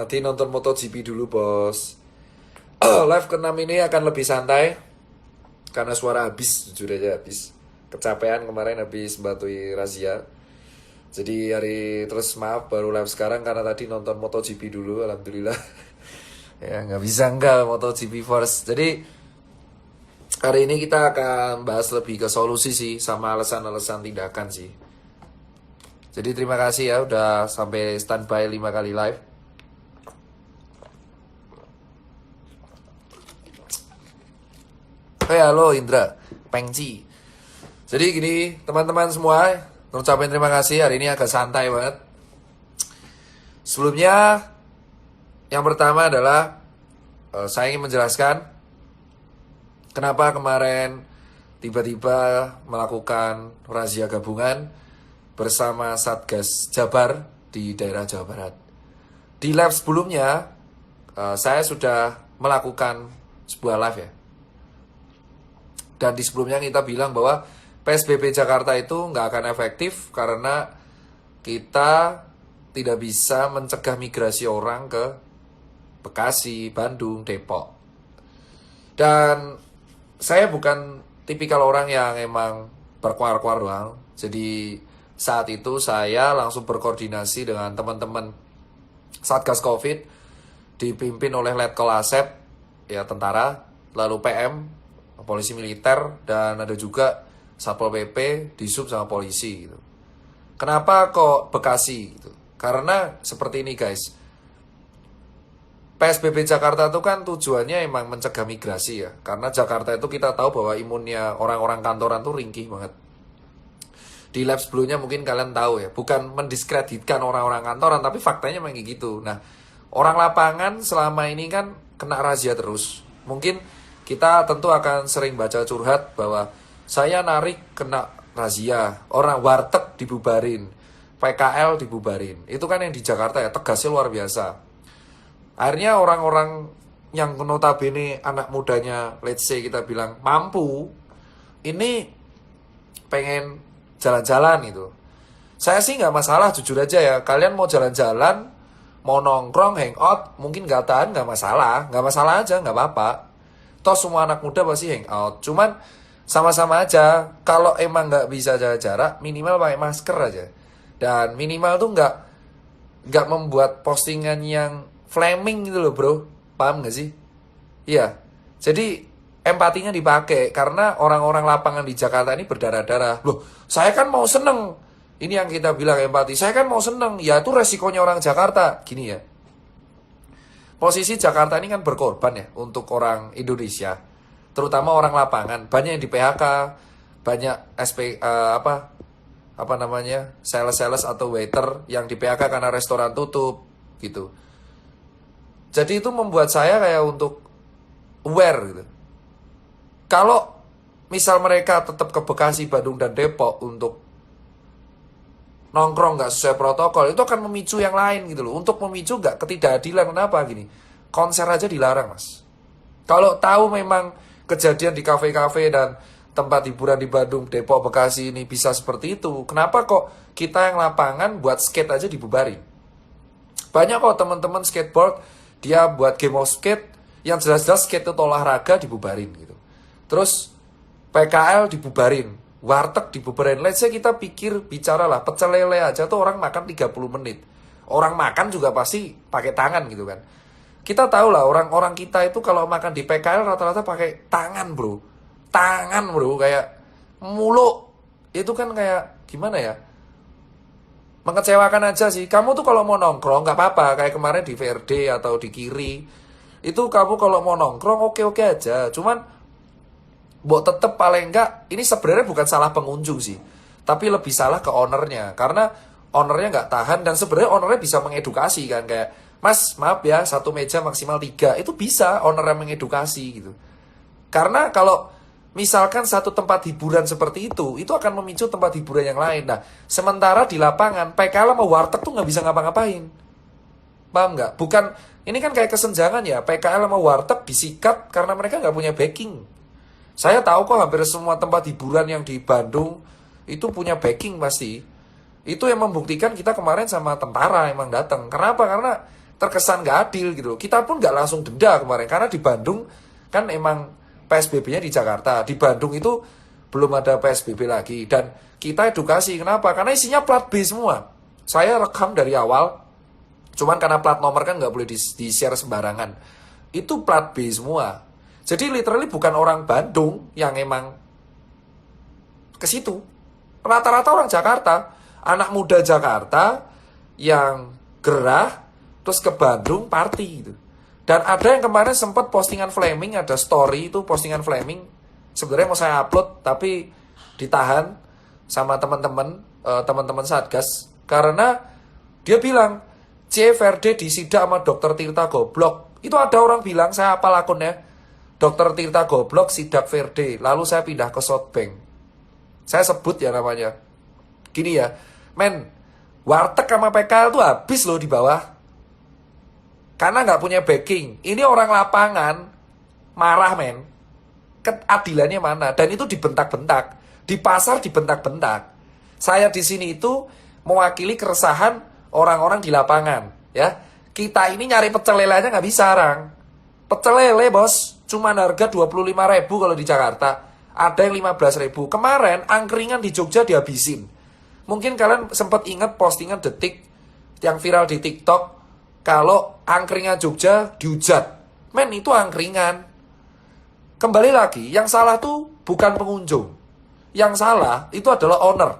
Nanti nonton MotoGP dulu bos. Live ke-6 ini akan lebih santai. Karena suara habis, jujur aja habis. Kecapean kemarin habis batui razia. Jadi terus maaf baru live sekarang karena tadi nonton MotoGP dulu, alhamdulillah. Ya nggak bisa enggak MotoGP first. Jadi hari ini kita akan bahas lebih ke solusi sih sama alasan-alasan tindakan sih. Jadi terima kasih ya udah sampai standby 5 kali live. Halo Indra, Pengci. Jadi gini teman-teman semua, ngucapin terima kasih, hari ini agak santai banget. Sebelumnya, yang pertama adalah saya ingin menjelaskan kenapa kemarin tiba-tiba melakukan razia gabungan bersama Satgas Jabar di daerah Jawa Barat. Di live sebelumnya, saya sudah melakukan sebuah live ya. Dan di sebelumnya kita bilang bahwa PSBB Jakarta itu nggak akan efektif karena kita tidak bisa mencegah migrasi orang ke Bekasi, Bandung, Depok. Dan saya bukan tipikal orang yang emang berkuar-kuar doang. Jadi saat itu saya langsung berkoordinasi dengan teman-teman Satgas Covid dipimpin oleh Letkol Asep, ya tentara, lalu PM, polisi militer, dan ada juga Satpol PP, Disub sama polisi gitu. Kenapa kok Bekasi gitu? Karena seperti ini guys. PSBB Jakarta itu kan tujuannya emang mencegah migrasi ya. Karena Jakarta itu kita tahu bahwa imunnya orang-orang kantoran tuh ringkih banget. Di lab sebelumnya mungkin kalian tahu ya, bukan mendiskreditkan orang-orang kantoran, tapi faktanya memang kayak gitu. Nah, orang lapangan selama ini kan kena razia terus. Mungkin kita tentu akan sering baca curhat bahwa saya narik kena razia, orang warteg dibubarin, PKL dibubarin. Itu kan yang di Jakarta ya, tegasnya luar biasa. Akhirnya orang-orang yang notabene anak mudanya, let's say kita bilang mampu, ini pengen jalan-jalan itu. Saya sih nggak masalah, jujur aja ya. Kalian mau jalan-jalan, mau nongkrong, hangout, mungkin nggak tahan, nggak masalah aja, nggak apa-apa. Toh semua anak muda pasti hangout. Cuman sama-sama aja. Kalau emang nggak bisa jaga jarak, minimal pakai masker aja. Dan minimal tuh nggak membuat postingan yang flaming gitu loh bro. Paham nggak sih? Iya. Jadi empatinya dipakai karena orang-orang lapangan di Jakarta ini berdarah-darah. Loh, saya kan mau seneng. Ini yang kita bilang empati. Saya kan mau seneng. Ya itu resikonya orang Jakarta. Gini ya. Posisi Jakarta ini kan berkorban ya untuk orang Indonesia, terutama orang lapangan. Banyak yang di PHK, banyak sales atau waiter yang di PHK karena restoran tutup gitu. Jadi itu membuat saya kayak untuk aware gitu. Kalau misal mereka tetap ke Bekasi, Bandung dan Depok untuk nongkrong nggak sesuai protokol, itu akan memicu yang lain gitu loh. Untuk memicu nggak ketidakadilan, kenapa gini? Konser aja dilarang mas. Kalau tahu memang kejadian di kafe-kafe dan tempat hiburan di Bandung, Depok, Bekasi ini bisa seperti itu, kenapa kok kita yang lapangan buat skate aja dibubarin? Banyak kok teman-teman skateboard, dia buat game of skate, yang jelas-jelas skate itu olahraga dibubarin gitu. Terus PKL dibubarin, warteg dibubarin. Let's say kita bicara lah, pecel lele aja tuh orang makan 30 menit. Orang makan juga pasti pakai tangan gitu kan. Kita tahu lah orang-orang kita itu kalau makan di PKL rata-rata pakai tangan bro. Tangan bro, kayak muluk. Itu kan kayak gimana ya? Mengecewakan aja sih. Kamu tuh kalau mau nongkrong gak apa-apa. Kayak kemarin di VRD atau di Kiri. Itu kamu kalau mau nongkrong oke-oke aja. Cuman buat tetep paling enggak, ini sebenarnya bukan salah pengunjung sih, tapi lebih salah ke ownernya, karena ownernya nggak tahan. Dan sebenarnya ownernya bisa mengedukasi kan, kayak mas maaf ya, satu meja maksimal 3, itu bisa ownernya mengedukasi gitu. Karena kalau misalkan satu tempat hiburan seperti itu akan memicu tempat hiburan yang lain. Nah sementara di lapangan PKL sama warteg tuh nggak bisa ngapa-ngapain. Paham nggak? Bukan, ini kan kayak kesenjangan ya, PKL sama warteg disikat karena mereka nggak punya backing. Saya tahu kok hampir semua tempat hiburan yang di Bandung itu punya backing pasti. Itu yang membuktikan kita kemarin sama tentara emang datang. Kenapa? Karena terkesan nggak adil gitu. Kita pun nggak langsung denda kemarin, karena di Bandung kan emang PSBB-nya di Jakarta. Di Bandung itu belum ada PSBB lagi. Dan kita edukasi, kenapa? Karena isinya plat B semua. Saya rekam dari awal, cuman karena plat nomor kan nggak boleh di-share sembarangan. Itu plat B semua. Jadi literally bukan orang Bandung yang emang ke situ. Rata-rata orang Jakarta, anak muda Jakarta yang gerah, terus ke Bandung party gitu. Dan ada yang kemarin sempat postingan Fleming, ada story itu postingan Fleming. Sebenarnya mau saya upload, tapi ditahan sama teman-teman Satgas. Karena dia bilang, CFRD disidak sama Dokter Tirta goblok. Itu ada orang bilang, saya hafal akunnya, Dokter Tirta goblok sidak Verde. Lalu saya pindah ke Southbank. Saya sebut ya namanya. Gini ya, men, warteg sama PKL tuh habis loh di bawah. Karena nggak punya backing. Ini orang lapangan marah, men. Keadilannya mana? Dan itu dibentak-bentak. Di pasar dibentak-bentak. Saya di sini itu mewakili keresahan orang-orang di lapangan. Ya, kita ini nyari pecel lele aja nggak bisa, Rang. Pecel lele, bos, cuma harga 25.000 kalau di Jakarta. Ada yang 15.000. Kemarin angkringan di Jogja dihabisin. Mungkin kalian sempat ingat postingan detik yang viral di TikTok. Kalau angkringan Jogja dihujat. Men, itu angkringan. Kembali lagi, yang salah tuh bukan pengunjung. Yang salah itu adalah owner.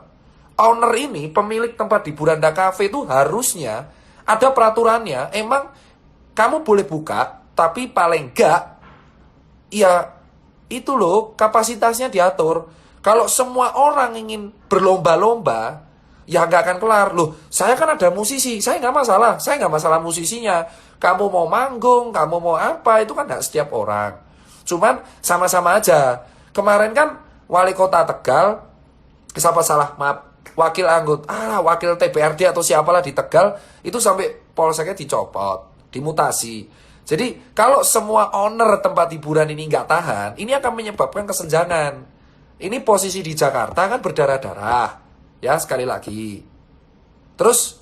Owner ini, pemilik tempat hiburan dan kafe itu harusnya ada peraturannya. Emang kamu boleh buka, tapi paling enggak, ya itu loh, kapasitasnya diatur. Kalau semua orang ingin berlomba-lomba, ya nggak akan kelar. Loh, saya kan ada musisi, saya nggak masalah. Saya nggak masalah musisinya. Kamu mau manggung, kamu mau apa, itu kan nggak setiap orang. Cuman sama-sama aja. Kemarin kan wali kota Tegal, siapa salah, maaf, wakil TBRD atau siapalah di Tegal, itu sampai polseknya dicopot, dimutasi. Jadi kalau semua owner tempat hiburan ini nggak tahan, ini akan menyebabkan kesenjangan. Ini posisi di Jakarta kan berdarah-darah. Ya, sekali lagi. Terus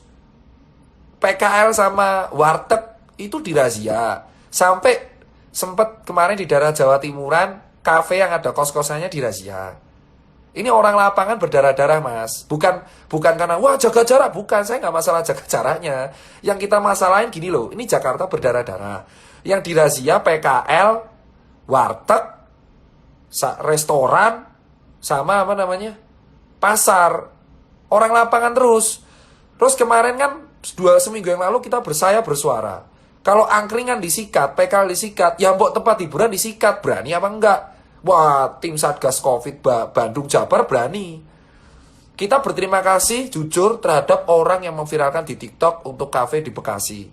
PKL sama warteg itu dirazia. Sampai sempat kemarin di daerah Jawa Timuran, kafe yang ada kos-kosannya dirazia. Ini orang lapangan berdarah-darah, Mas. Bukan karena wah jaga jarak, bukan. Saya nggak masalah jaga jaraknya. Yang kita masalahin gini loh, ini Jakarta berdarah-darah. Yang dirazia PKL, warteg, restoran, sama apa namanya? Pasar. Orang lapangan terus. Terus kemarin kan 2 seminggu yang lalu kita bersuara. Kalau angkringan disikat, PKL disikat, ya mbok tempat hiburan disikat, berani apa enggak? Wah, tim Satgas Covid Bandung Jabar berani. Kita berterima kasih jujur terhadap orang yang memviralkan di TikTok untuk kafe di Bekasi.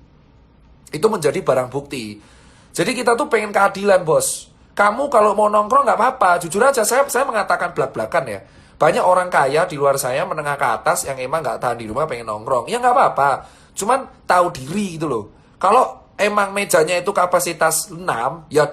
Itu menjadi barang bukti. Jadi kita tuh pengen keadilan, bos. Kamu kalau mau nongkrong nggak apa-apa. Jujur aja, saya mengatakan belak-belakan ya. Banyak orang kaya di luar saya menengah ke atas yang emang nggak tahan di rumah pengen nongkrong. Ya nggak apa-apa. Cuman tahu diri gitu loh. Kalau emang mejanya itu kapasitas 6, ya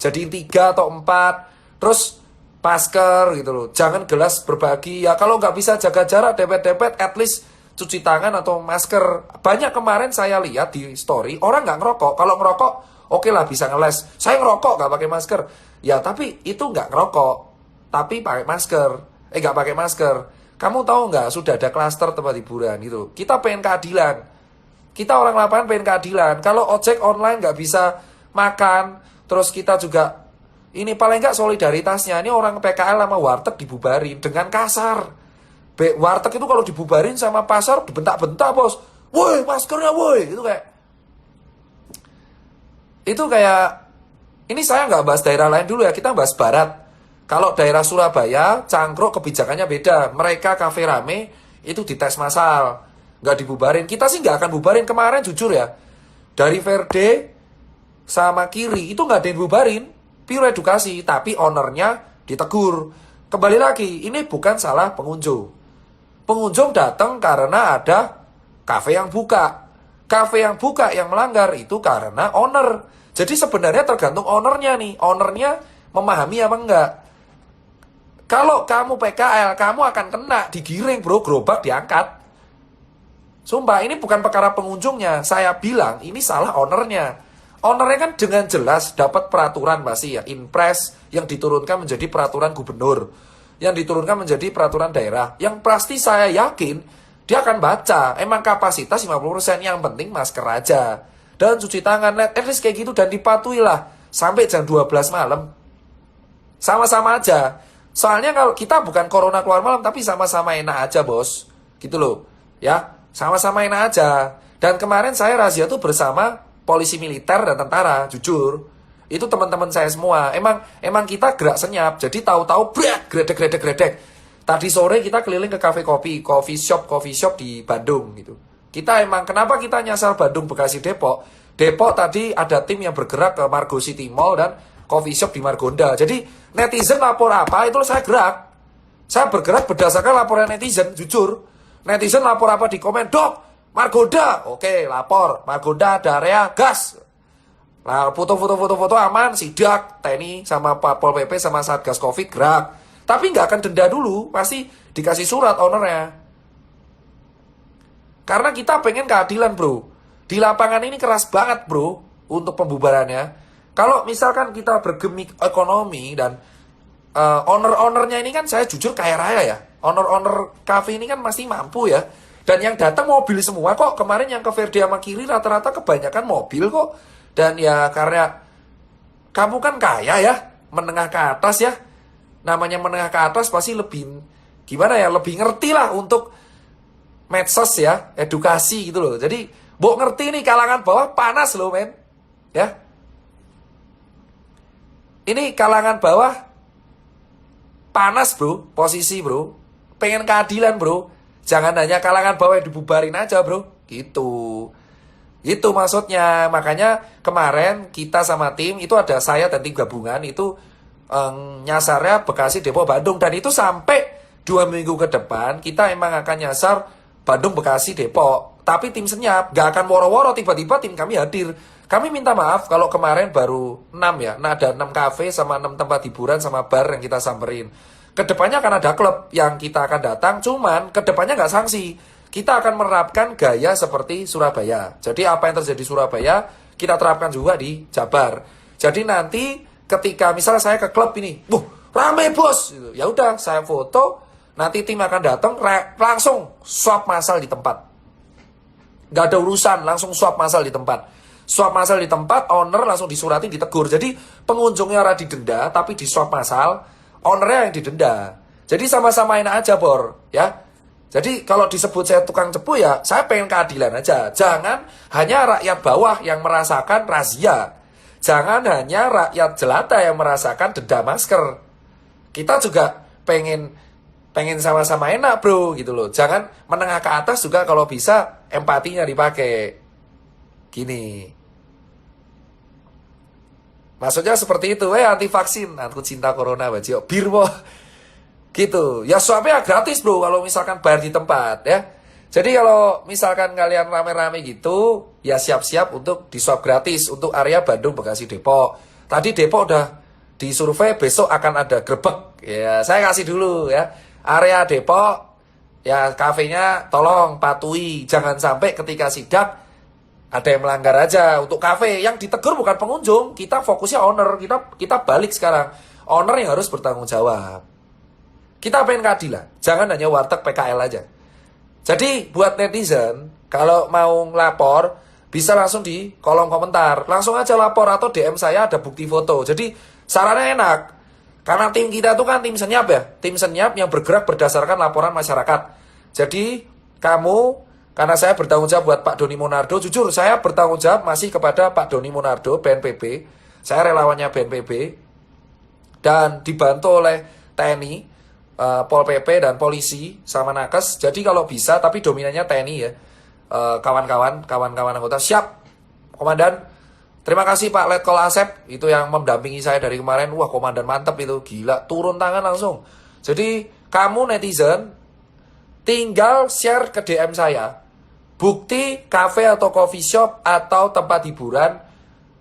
jadiin 3 atau 4. Terus masker gitu loh. Jangan gelas berbagi. Ya kalau nggak bisa jaga jarak, dempet-dempet, at least cuci tangan atau masker. Banyak kemarin saya lihat di story, orang nggak ngerokok. Kalau ngerokok, oke lah bisa ngeles. Saya ngerokok nggak pakai masker. Ya tapi itu nggak ngerokok, tapi pakai masker. Nggak pakai masker. Kamu tahu nggak, sudah ada klaster tempat hiburan gitu. Kita pengen keadilan. Kita orang lapangan pengen keadilan. Kalau ojek online nggak bisa makan, terus kita juga, ini paling nggak solidaritasnya. Ini orang PKL sama warteg dibubarin dengan kasar. Warteg itu kalau dibubarin sama pasar dibentak-bentak, bos. Woi, maskernya woi. Itu kayak, ini saya nggak bahas daerah lain dulu ya, kita bahas barat. Kalau daerah Surabaya, Cangkruk kebijakannya beda. Mereka kafe rame, itu dites massal. Nggak dibubarin. Kita sih nggak akan bubarin. Kemarin jujur ya, dari Verde sama Kiri, itu nggak ada yang bubarin. Pure edukasi, tapi ownernya ditegur. Kembali lagi, ini bukan salah pengunjung. Pengunjung datang karena ada kafe yang buka. Kafe yang buka yang melanggar itu karena owner. Jadi sebenarnya tergantung ownernya nih. Ownernya memahami apa enggak. Kalau kamu PKL, kamu akan kena, digiring bro, gerobak diangkat. Sumpah, ini bukan perkara pengunjungnya. Saya bilang, ini salah ownernya. Ownernya kan dengan jelas dapat peraturan pasti ya. Inpres yang diturunkan menjadi peraturan gubernur. Yang diturunkan menjadi peraturan daerah. Yang pasti saya yakin, dia akan baca. Emang kapasitas 50%, yang penting masker aja. Dan cuci tangan, at least kayak gitu. Dan dipatuhi lah. Sampai jam 12 malam. Sama-sama aja. Soalnya kalau kita bukan corona keluar malam, tapi sama-sama enak aja, bos. Gitu loh. Ya, sama-sama enak aja. Dan kemarin saya razia tuh bersama polisi militer dan tentara, jujur. Itu teman-teman saya semua. Emang kita gerak senyap. Jadi tahu-tahu brak, gredek. Tadi sore kita keliling ke kafe kopi, coffee shop di Bandung gitu. Kita kenapa kita nyasar Bandung, Bekasi, Depok? Depok tadi ada tim yang bergerak ke Margo City Mall dan coffee shop di Margonda. Jadi netizen lapor apa, itu saya gerak. Saya bergerak berdasarkan laporan netizen, jujur. Netizen lapor apa di komen, Dok, Margonda. Oke, lapor. Margonda ada area gas. Nah, foto aman, sidak, TNI sama Pol PP sama Satgas Covid gerak. Tapi nggak akan denda dulu, pasti dikasih surat ownernya. Karena kita pengen keadilan, bro. Di lapangan ini keras banget, bro, untuk pembubarannya. Kalau misalkan kita bergemik ekonomi dan owner-ownernya ini kan saya jujur kaya raya ya. Owner-owner cafe ini kan masih mampu ya. Dan yang datang mobil semua kok. Kemarin yang ke Verde sama Kiri rata-rata kebanyakan mobil kok. Dan ya karena kamu kan kaya ya. Menengah ke atas ya. Namanya menengah ke atas pasti lebih, gimana ya, lebih ngerti lah untuk medsos ya. Edukasi gitu loh. Jadi, Mbok ngerti nih kalangan bawah panas loh men. Ya. Ini kalangan bawah panas bro, posisi bro. Pengen keadilan bro. Jangan hanya kalangan bawah yang dibubarin aja bro. Gitu. Itu maksudnya. Makanya kemarin kita sama tim, itu ada saya dan tim gabungan, itu nyasarnya Bekasi, Depok, Bandung. Dan itu sampai 2 minggu ke depan, kita emang akan nyasar Bandung, Bekasi, Depok. Tapi tim senyap, gak akan woro-woro tiba-tiba tim kami hadir. Kami minta maaf kalau kemarin baru 6 ya. Nah ada 6 kafe sama 6 tempat hiburan sama bar yang kita samperin. Kedepannya akan ada klub yang kita akan datang. Cuman kedepannya nggak sanksi. Kita akan menerapkan gaya seperti Surabaya. Jadi apa yang terjadi di Surabaya kita terapkan juga di Jabar. Jadi nanti ketika misalnya saya ke klub ini, rame bos. Ya udah saya foto. Nanti tim akan datang langsung swab massal di tempat. Nggak ada urusan, langsung swab massal di tempat. Swab massal di tempat, owner langsung disuratin, ditegur. Jadi pengunjungnya ora didenda, tapi di swab massal, ownernya yang didenda. Jadi sama-sama enak aja, Bor. Ya. Jadi kalau disebut saya tukang cepu ya, saya pengen keadilan aja. Jangan hanya rakyat bawah yang merasakan razia. Jangan hanya rakyat jelata yang merasakan denda masker. Kita juga pengen sama-sama enak, bro, gitu loh. Jangan menengah ke atas juga kalau bisa empatinya dipakai. Gini. Maksudnya seperti itu, anti vaksin, aku cinta corona, bajio, bir boh. Gitu. Ya swabnya gratis bro, kalau misalkan bayar di tempat ya. Jadi kalau misalkan kalian rame-rame gitu, ya siap-siap untuk di swab gratis untuk area Bandung, Bekasi, Depok. Tadi Depok udah disurvei, besok akan ada grebek. Ya, saya kasih dulu ya. Area Depok, ya kafenya tolong patuhi. Jangan sampai ketika sidak ada yang melanggar aja. Untuk kafe yang ditegur bukan pengunjung, kita fokusnya owner. Kita balik sekarang. Owner yang harus bertanggung jawab. Kita pengen keadilan. Jangan hanya warteg PKL aja. Jadi buat netizen, kalau mau lapor bisa langsung di kolom komentar. Langsung aja lapor atau DM saya, ada bukti foto. Jadi sarannya enak. Karena tim kita itu kan tim senyap ya. Tim senyap yang bergerak berdasarkan laporan masyarakat. Jadi kamu, karena saya bertanggung jawab buat Pak Doni Monardo, jujur saya bertanggung jawab masih kepada Pak Doni Monardo, BNPB. Saya relawannya BNPB. Dan dibantu oleh TNI, Pol PP dan polisi sama nakes. Jadi kalau bisa, tapi dominannya TNI ya. Kawan-kawan anggota siap, Komandan. Terima kasih Pak Letkol Asep, itu yang mendampingi saya dari kemarin. Wah, komandan mantep itu, gila, turun tangan langsung. Jadi kamu netizen tinggal share ke DM saya bukti kafe atau coffee shop atau tempat hiburan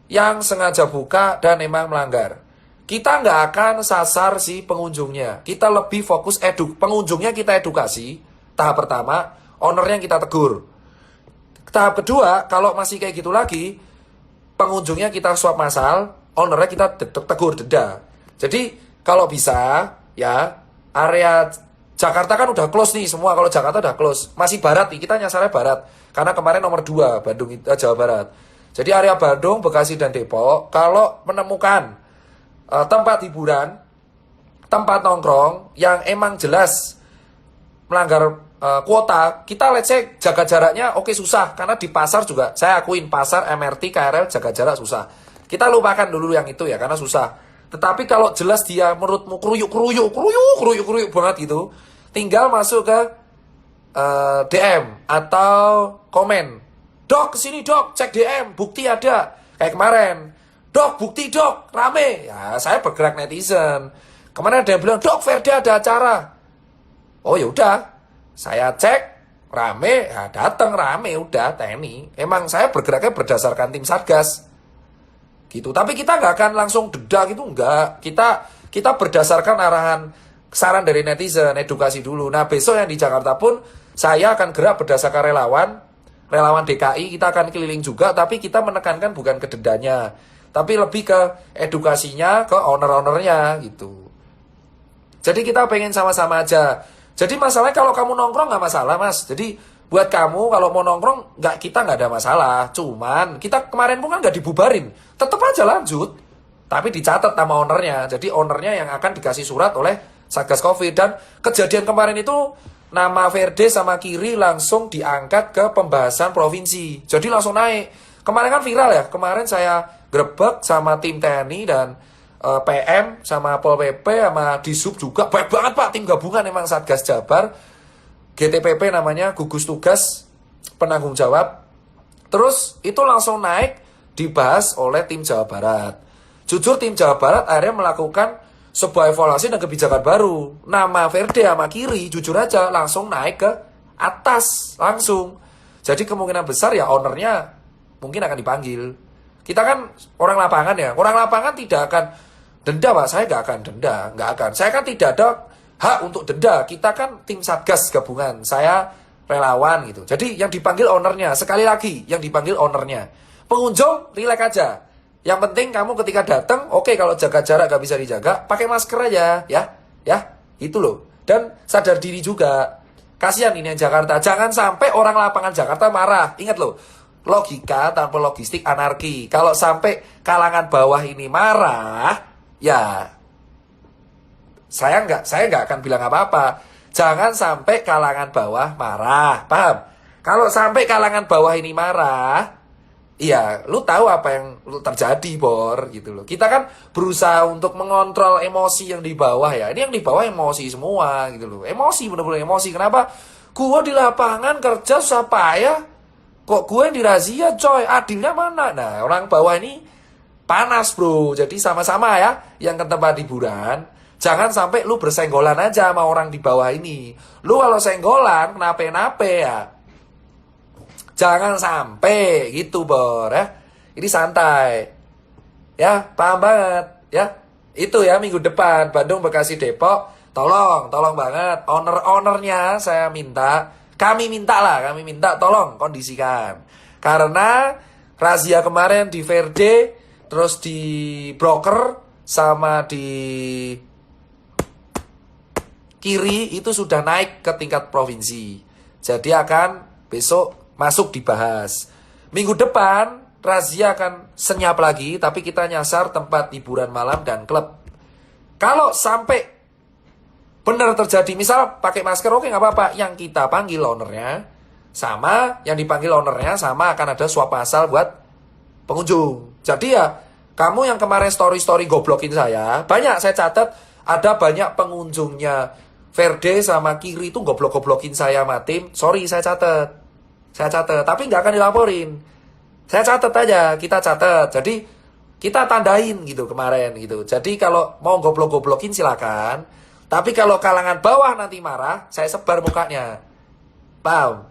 yang sengaja buka dan emang melanggar. Kita nggak akan sasar si pengunjungnya. Kita lebih fokus pengunjungnya kita edukasi. Tahap pertama, ownernya kita tegur. Tahap kedua, kalau masih kayak gitu lagi, pengunjungnya kita swab massal, ownernya kita tegur denda. Jadi kalau bisa ya, area Jakarta kan udah close nih semua. Kalau Jakarta udah close, masih barat nih, kita nyasarnya barat. Karena kemarin nomor 2 Bandung, Jawa Barat. Jadi area Bandung, Bekasi dan Depok, kalau menemukan tempat hiburan, tempat nongkrong yang emang jelas melanggar kuota, kita let's say jaga jaraknya oke susah, karena di pasar juga saya akuin pasar MRT KRL jaga jarak susah. Kita lupakan dulu yang itu ya karena susah. Tetapi kalau jelas dia menurutmu keruyuk banget gitu, tinggal masuk ke DM atau komen. Dok kesini dok, cek DM, bukti ada. Kayak kemarin, dok bukti dok, rame. Ya saya bergerak netizen. Kemarin ada yang bilang, dok Ferda ada acara. Oh yaudah, saya cek, rame, ya datang rame, udah TNI. Emang saya bergeraknya berdasarkan tim Satgas. Gitu. Tapi kita nggak akan langsung denda gitu, nggak. Kita berdasarkan arahan, saran dari netizen, edukasi dulu. Nah besok yang di Jakarta pun, saya akan gerak berdasarkan relawan DKI, kita akan keliling juga, tapi kita menekankan bukan ke dendanya, tapi lebih ke edukasinya, ke owner-ownernya gitu. Jadi kita pengen sama-sama aja. Jadi masalahnya kalau kamu nongkrong nggak masalah mas. Jadi buat kamu kalau mau nongkrong kita nggak ada masalah. Cuman kita kemarin pun kan nggak dibubarin, tetap aja lanjut. Tapi dicatat nama ownernya. Jadi ownernya yang akan dikasih surat oleh Satgas Covid. Dan kejadian kemarin itu nama Verde sama Kiri langsung diangkat ke pembahasan provinsi. Jadi langsung naik. Kemarin kan viral ya. Kemarin saya grebek sama tim TNI dan PM sama Pol PP sama Disub juga. Baik banget Pak, tim gabungan emang Satgas Jabar, GTPP namanya, gugus tugas penanggung jawab. Terus itu langsung naik dibahas oleh tim Jawa Barat. Jujur tim Jawa Barat akhirnya melakukan sebuah evaluasi dan kebijakan baru. Nama Verde sama Kiri jujur aja langsung naik ke atas langsung. Jadi kemungkinan besar ya ownernya mungkin akan dipanggil. Kita kan orang lapangan ya, orang lapangan tidak akan denda Pak, saya nggak akan denda, nggak akan. Saya kan tidak ada hak untuk denda, kita kan tim Satgas gabungan, saya relawan gitu. Jadi yang dipanggil ownernya, sekali lagi yang dipanggil ownernya. Pengunjung relax aja. Yang penting kamu ketika datang, oke kalau jaga jarak gak bisa dijaga, pakai masker aja, ya, itu loh. Dan sadar diri juga. Kasihan ini yang Jakarta, jangan sampai orang lapangan Jakarta marah. Ingat loh, logika tanpa logistik anarki. Kalau sampai kalangan bawah ini marah, ya saya nggak akan bilang apa-apa. Jangan sampai kalangan bawah marah, paham? Kalau sampai kalangan bawah ini marah, iya, lu tahu apa yang terjadi, Bor, gitu loh. Kita kan berusaha untuk mengontrol emosi yang di bawah ya. Ini yang di bawah emosi semua, gitu loh. Emosi, bener-bener emosi. Kenapa? Gua di lapangan kerja susah payah, kok gue yang dirazia, coy? Adilnya mana? Nah, orang bawah ini panas bro, jadi sama-sama ya yang ke tempat hiburan. Jangan sampai lu bersenggolan aja sama orang di bawah ini. Lu kalau senggolan kenapa-napa ya, jangan sampai gitu Bor ya. Ini santai ya, paham banget ya. Itu ya minggu depan Bandung, Bekasi, Depok. Tolong banget owner-ownernya saya minta, kami minta tolong kondisikan. Karena razia kemarin di Verde, terus di broker sama di Kiri itu sudah naik ke tingkat provinsi. Jadi akan besok masuk dibahas. Minggu depan razia akan senyap lagi, tapi kita nyasar tempat hiburan malam dan klub. Kalau sampai benar terjadi, misal pakai masker oke nggak apa-apa, yang kita panggil ownernya sama, yang dipanggil ownernya sama, akan ada swab massal buat pengunjung. Jadi ya, kamu yang kemarin story-story goblokin saya, banyak saya catat, ada banyak pengunjungnya Verde sama Kiri itu goblok-goblokin saya sama tim. Sorry, saya catat, tapi nggak akan dilaporin. Saya catat aja, kita catat. Jadi kita tandain gitu kemarin gitu. Jadi kalau mau goblok-goblokin silakan. Tapi kalau kalangan bawah nanti marah, saya sebar mukanya. Paham?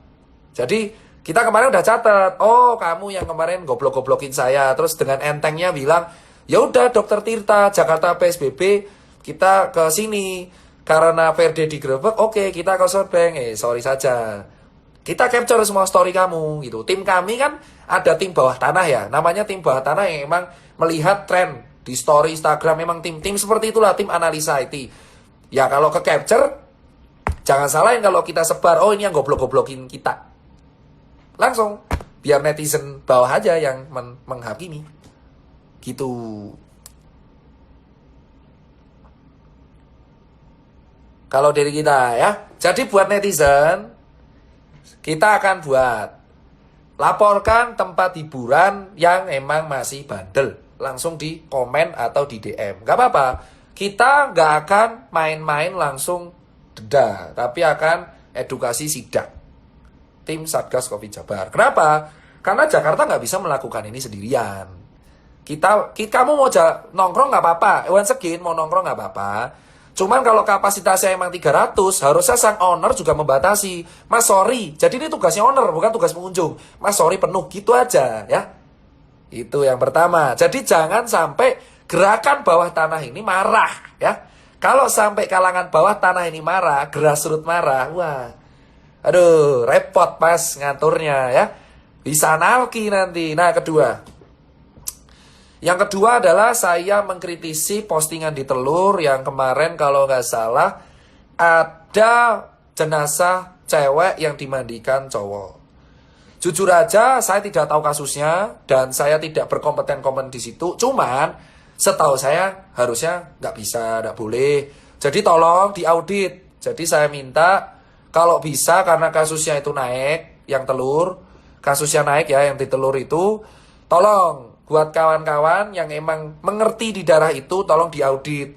Jadi kita kemarin udah catat, oh kamu yang kemarin goblok-goblokin saya, terus dengan entengnya bilang, ya udah Dokter Tirta, Jakarta PSBB, kita ke sini karena Verde digerebek, oke kita ke Southbank, sorry saja. Kita capture semua story kamu gitu. Tim kami kan ada tim bawah tanah ya. Namanya tim bawah tanah yang emang melihat tren di story Instagram. Memang tim seperti itulah, tim analisa IT. Ya kalau ke capture, jangan salahin kalau kita sebar, oh ini yang goblok-goblokin kita. Langsung, biar netizen bawah aja yang menghakimi. Gitu. Kalau dari kita ya. Jadi buat netizen, kita akan buat laporkan tempat hiburan yang emang masih bandel. Langsung di komen atau di DM. Gak apa-apa. Kita gak akan main-main langsung denda. Tapi akan edukasi sidak. Tim Satgas Covid Jabar. Kenapa? Karena Jakarta gak bisa melakukan ini sendirian. Kamu mau nongkrong gak apa-apa. Once again, mau nongkrong gak apa-apa. Cuman kalau kapasitasnya emang 300, harusnya sang owner juga membatasi. Mas sorry, jadi ini tugasnya owner, bukan tugas pengunjung. Mas sorry penuh, gitu aja ya. Itu yang pertama. Jadi jangan sampai gerakan bawah tanah ini marah ya. Kalau sampai kalangan bawah tanah ini marah, grassroots marah, wah. Aduh, repot pas ngaturnya ya. Bisa anarki nanti. Nah, yang kedua adalah saya mengkritisi postingan di Telur yang kemarin kalau nggak salah ada jenazah cewek yang dimandikan cowok. Jujur aja saya tidak tahu kasusnya dan saya tidak berkompeten komen di situ. Cuman setahu saya harusnya nggak bisa, nggak boleh. Jadi tolong diaudit. Jadi saya minta kalau bisa karena kasusnya itu naik, yang Telur, kasusnya naik ya yang di Telur itu, tolong buat kawan-kawan yang emang mengerti di daerah itu tolong diaudit.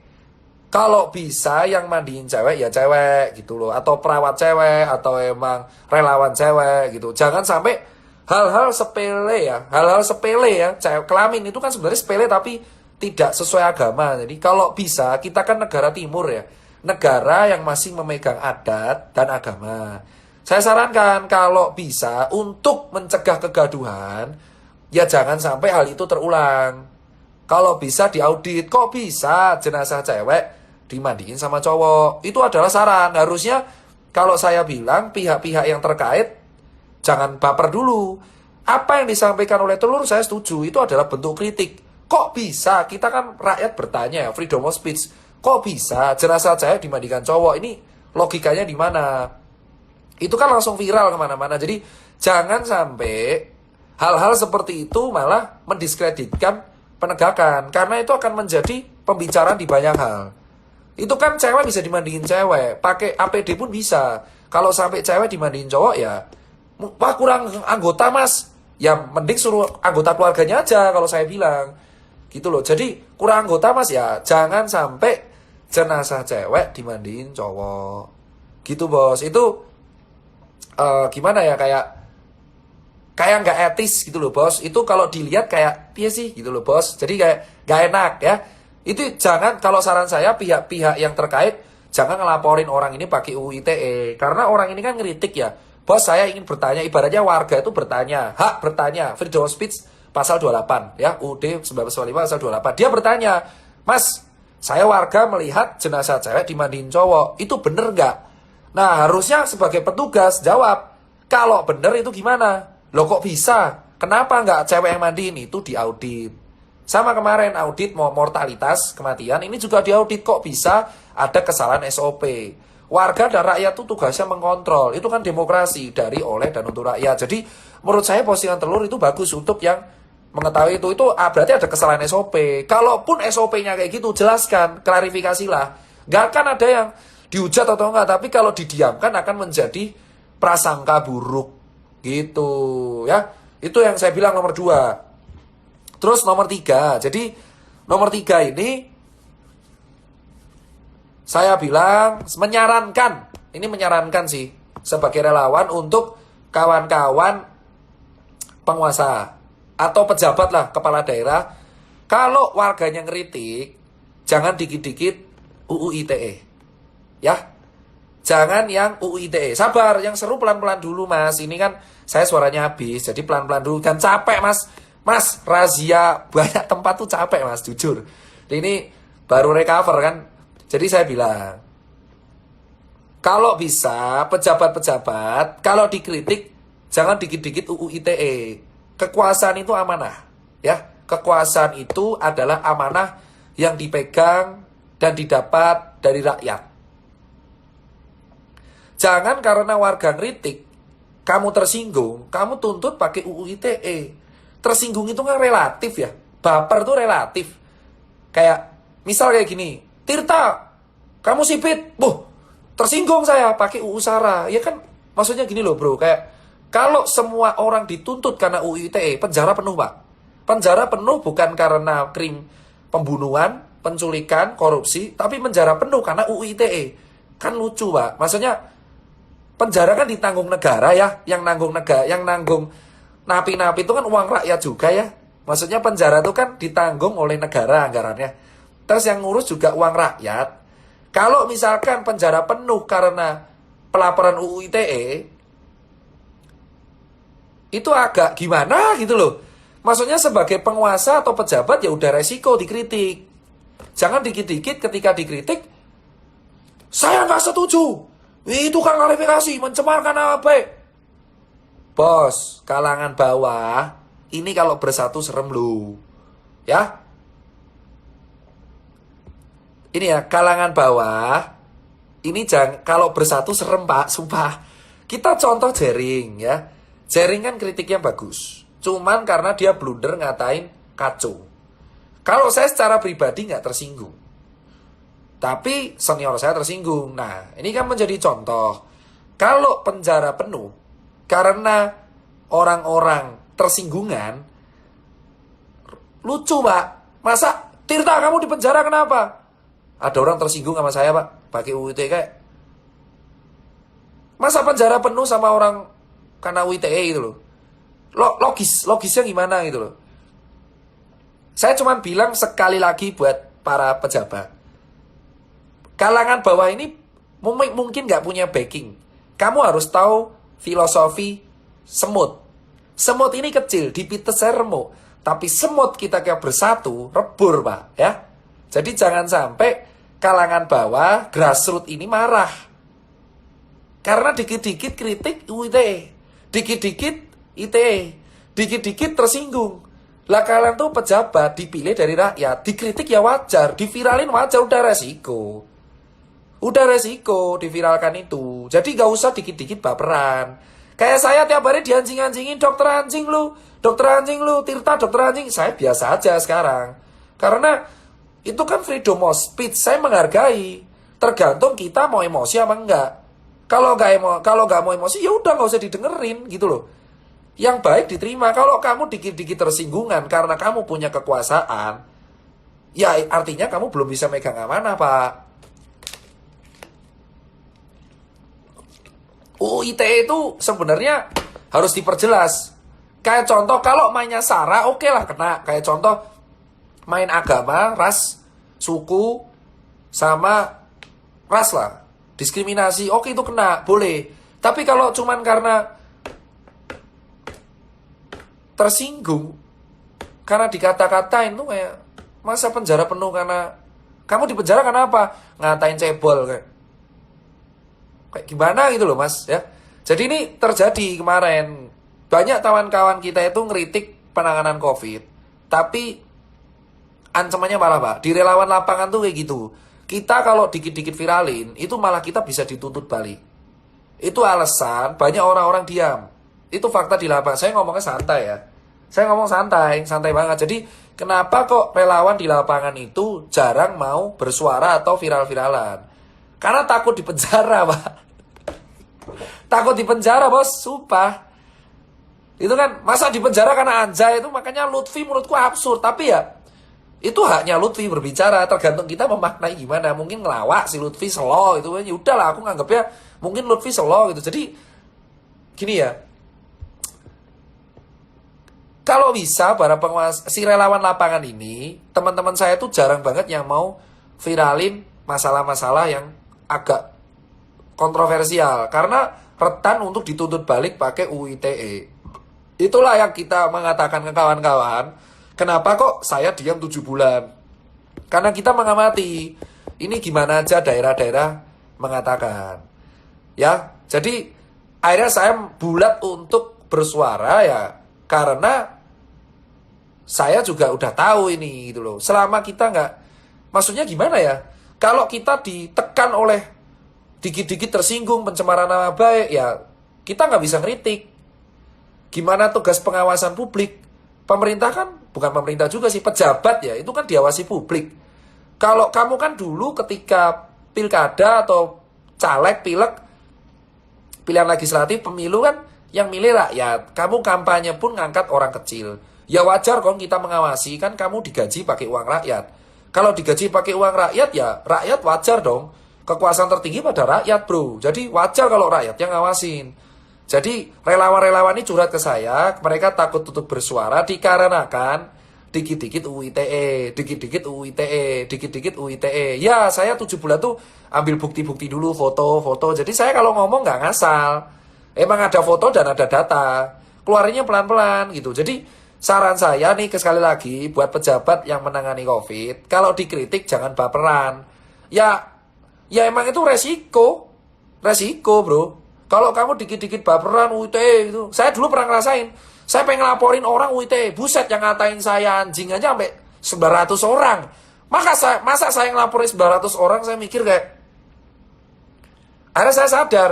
Kalau bisa yang mandiin cewek ya cewek gitu loh. Atau perawat cewek atau emang relawan cewek gitu. Jangan sampai hal-hal sepele ya. Hal-hal sepele ya. Cewek kelamin itu kan sebenarnya sepele tapi tidak sesuai agama. Jadi kalau bisa kita kan negara timur ya. Negara yang masih memegang adat dan agama. Saya sarankan kalau bisa untuk mencegah kegaduhan, ya jangan sampai hal itu terulang. Kalau bisa diaudit, kok bisa jenazah cewek dimandiin sama cowok? Itu adalah saran. Harusnya kalau saya bilang pihak-pihak yang terkait jangan baper dulu. Apa yang disampaikan oleh Telur saya setuju. Itu adalah bentuk kritik. Kok bisa? Kita kan rakyat bertanya ya, freedom of speech. Kok bisa jenazah cewek dimandikan cowok? Ini logikanya di mana? Itu kan langsung viral kemana-mana. Jadi jangan sampai hal-hal seperti itu malah mendiskreditkan penegakan. Karena itu akan menjadi pembicaraan di banyak hal. Itu kan cewek bisa dimandiin cewek. Pakai APD pun bisa. Kalau sampai cewek dimandiin cowok ya, wah kurang anggota mas. Ya mending suruh anggota keluarganya aja kalau saya bilang. Gitu loh. Jadi kurang anggota mas ya. Jangan sampai jenazah cewek dimandiin cowok. Gitu bos. Itu gimana ya kayak nggak etis gitu loh bos. Itu kalau dilihat kayak piye sih gitu loh bos. Jadi kayak nggak enak ya. Itu jangan, kalau saran saya pihak-pihak yang terkait jangan ngelaporin orang ini pakai UU ITE. Karena orang ini kan ngeritik ya. Bos saya ingin bertanya, ibaratnya warga itu bertanya, hak bertanya, freedom of speech pasal 28 ya, UUD 1945 pasal 28. Dia bertanya, mas saya warga melihat jenazah cewek dimandiin cowok, itu bener nggak? Nah harusnya sebagai petugas jawab, kalau bener itu gimana? Loh kok bisa? Kenapa nggak cewek yang mandiin? Itu diaudit. Sama kemarin audit mortalitas kematian, ini juga diaudit. Kok bisa ada kesalahan SOP? Warga dan rakyat itu tugasnya mengontrol. Itu kan demokrasi dari, oleh, dan untuk rakyat. Jadi menurut saya postingan Telur itu bagus untuk yang mengetahui itu. Itu berarti ada kesalahan SOP. Kalaupun SOP-nya kayak gitu, jelaskan, klarifikasilah. Nggak akan ada yang dihujat atau enggak. Tapi kalau didiamkan akan menjadi prasangka buruk. Gitu ya. Itu yang saya bilang nomor 2. Terus nomor 3. Jadi nomor 3 ini saya bilang menyarankan sih sebagai relawan untuk kawan-kawan penguasa atau pejabat lah, kepala daerah, kalau warganya ngeritik jangan dikit-dikit UU ITE ya. Jangan yang UU ITE. Sabar, yang seru pelan-pelan dulu mas. Ini kan saya suaranya habis, jadi pelan-pelan dulu. Dan capek mas. Mas, razia banyak tempat tuh capek mas, jujur. Ini baru recover kan. Jadi saya bilang, Kalau bisa, pejabat-pejabat, kalau dikritik, jangan dikit-dikit UU ITE. Kekuasaan itu amanah. Ya, kekuasaan itu adalah amanah yang dipegang dan didapat dari rakyat. Jangan karena warga ngeritik, kamu tersinggung, kamu tuntut pakai UU ITE. Tersinggung itu kan relatif ya. Baper itu relatif. Kayak, misal kayak gini, Tirta, kamu sipit, tersinggung saya pakai UU SARA. Ya kan, maksudnya gini loh bro, kayak, kalau semua orang dituntut karena UU ITE, penjara penuh pak. Penjara penuh bukan karena krim pembunuhan, penculikan, korupsi, tapi penjara penuh karena UU ITE. Kan lucu pak, maksudnya, penjara kan ditanggung negara ya, yang nanggung negara, yang nanggung napi-napi itu kan uang rakyat juga ya. Maksudnya penjara itu kan ditanggung oleh negara anggarannya. Terus yang ngurus juga uang rakyat. Kalau misalkan penjara penuh karena pelaporan UU ITE, itu agak gimana gitu loh. Maksudnya sebagai penguasa atau pejabat ya udah resiko dikritik. Jangan dikit-dikit ketika dikritik, saya nggak setuju. Itu kan klarifikasi, mencemarkan nama baik. Bos, kalangan bawah, ini kalau bersatu serem lu. Ya. Ini ya, kalangan bawah, ini kalau bersatu serem pak, sumpah. Kita contoh Jering ya. Jering kan kritiknya bagus. Cuman karena dia blunder ngatain kacau. Kalau saya secara pribadi nggak tersinggung. Tapi senior saya tersinggung. Nah, ini kan menjadi contoh. Kalau penjara penuh karena orang-orang tersinggungan, lucu pak. Masa Tirta kamu di penjara kenapa? Ada orang tersinggung sama saya pak, pakai UU ITE kayak. Masa penjara penuh sama orang karena UU ITE gitu loh. Logisnya gimana gitu loh. Saya cuma bilang sekali lagi buat para pejabat. Kalangan bawah ini mungkin nggak punya backing. Kamu harus tahu filosofi semut. Semut ini kecil, dipites saya remuk. Tapi semut kita kayak bersatu, rebur pak. Ya. Jadi jangan sampai kalangan bawah, grassroots ini marah. Karena dikit-dikit kritik UITE. Dikit-dikit ITE. Dikit-dikit tersinggung. Lah kalian tuh pejabat, dipilih dari rakyat. Dikritik ya wajar, diviralin wajar, udah resiko. Udah resiko diviralkan itu. Jadi gak usah dikit-dikit baperan. Kayak saya tiap hari dianjing-anjingin, dokter anjing lu, Tirta dokter anjing. Saya biasa aja sekarang. Karena itu kan freedom of speech, saya menghargai. Tergantung kita mau emosi apa enggak. Kalau gak mau emosi ya udah gak usah didengerin gitu loh. Yang baik diterima. Kalau kamu dikit-dikit tersinggungan karena kamu punya kekuasaan, ya artinya kamu belum bisa megang amanah pak. UU ITE itu sebenarnya harus diperjelas. Kayak contoh kalau mainnya SARA oke lah kena. Kayak contoh main agama, ras, suku, sama ras lah. Diskriminasi, oke itu kena, boleh. Tapi kalau cuman karena tersinggung, karena dikata-katain tuh kayak, masa penjara penuh karena, kamu di penjara karena apa? Ngatain cebol kayak gimana gitu loh mas ya. Jadi ini terjadi kemarin. Banyak kawan-kawan kita itu ngeritik penanganan COVID. Tapi ancamannya malah pak, di relawan lapangan tuh kayak gitu. Kita kalau dikit-dikit viralin, itu malah kita bisa dituntut balik. Itu alasan banyak orang-orang diam. Itu fakta di lapangan. Saya ngomongnya santai ya. Saya ngomong santai banget. Jadi kenapa kok relawan di lapangan itu jarang mau bersuara atau viral-viralan? Karena takut di penjara, Pak. Takut di penjara, bos. Sumpah. Itu kan, masa di penjara karena anjay itu, makanya Lutfi menurutku absurd. Tapi ya, itu haknya Lutfi berbicara. Tergantung kita memaknai gimana. Mungkin ngelawak si Lutfi selo gitu. Ya udahlah, aku nganggapnya mungkin Lutfi selo gitu. Jadi, gini ya. Kalau bisa, para penguasa, si relawan lapangan ini, teman-teman saya tuh jarang banget yang mau viralin masalah-masalah yang agak kontroversial karena rentan untuk dituntut balik pakai UU ITE. Itulah yang kita mengatakan ke kawan-kawan, kenapa kok saya diam 7 bulan? Karena kita mengamati ini gimana aja daerah-daerah mengatakan. Ya, jadi akhirnya saya bulat untuk bersuara ya karena saya juga udah tahu ini gitu loh. Selama kita nggak, maksudnya gimana ya? Kalau kita ditekan oleh dikit-dikit tersinggung pencemaran nama baik, ya kita nggak bisa ngeritik. Gimana tugas pengawasan publik? Pemerintah kan, bukan pemerintah juga sih, pejabat ya, itu kan diawasi publik. Kalau kamu kan dulu ketika pilkada atau caleg, pilek, pilihan legislatif, pemilu kan yang milih rakyat. Kamu kampanye pun ngangkat orang kecil. Ya wajar kan kita mengawasi, kan kamu digaji pakai uang rakyat. Kalau digaji pakai uang rakyat, ya rakyat wajar dong. Kekuasaan tertinggi pada rakyat, bro. Jadi wajar kalau rakyat yang ngawasin. Jadi relawan-relawan ini curhat ke saya, mereka takut untuk bersuara dikarenakan dikit-dikit UU ITE, dikit-dikit UU ITE, dikit-dikit UU ITE. Ya, saya 7 bulan tuh ambil bukti-bukti dulu, foto-foto. Jadi saya kalau ngomong nggak ngasal. Emang ada foto dan ada data. Keluarinnya pelan-pelan gitu. Jadi saran saya nih sekali lagi buat pejabat yang menangani COVID, kalau dikritik jangan baperan. Ya emang itu resiko. Resiko, bro. Kalau kamu dikit-dikit baperan UITE itu. Saya dulu pernah ngerasain. Saya pengen laporin orang UITE. Buset yang ngatain saya anjing aja sampai 900 orang. Masa saya ngelaporin 900 orang, saya mikir kayak, akhirnya saya sadar,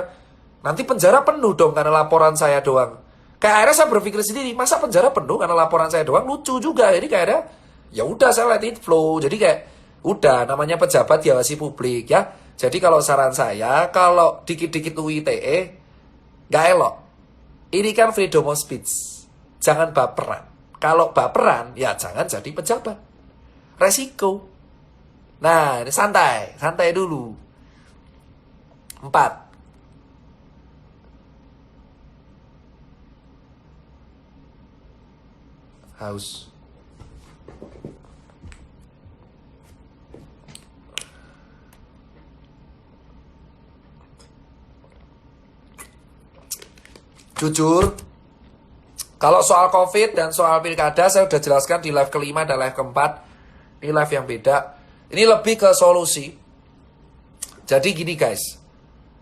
nanti penjara penuh dong karena laporan saya doang. Kayak akhirnya saya berpikir sendiri, masa penjara penuh karena laporan saya doang? Lucu juga. Jadi kayaknya ya udah saya let it flow. Jadi kayak udah, namanya pejabat diawasi publik ya. Jadi kalau saran saya, kalau dikit-dikit UU ITE nggak elok. Ini kan freedom of speech. Jangan baperan. Kalau baperan ya jangan jadi pejabat. Resiko. Nah, ini santai, santai dulu. 4. Haus. Jujur, kalau soal COVID dan soal pilkada saya udah jelaskan di live kelima dan live keempat. Ini live yang beda. Ini lebih ke solusi. Jadi gini guys,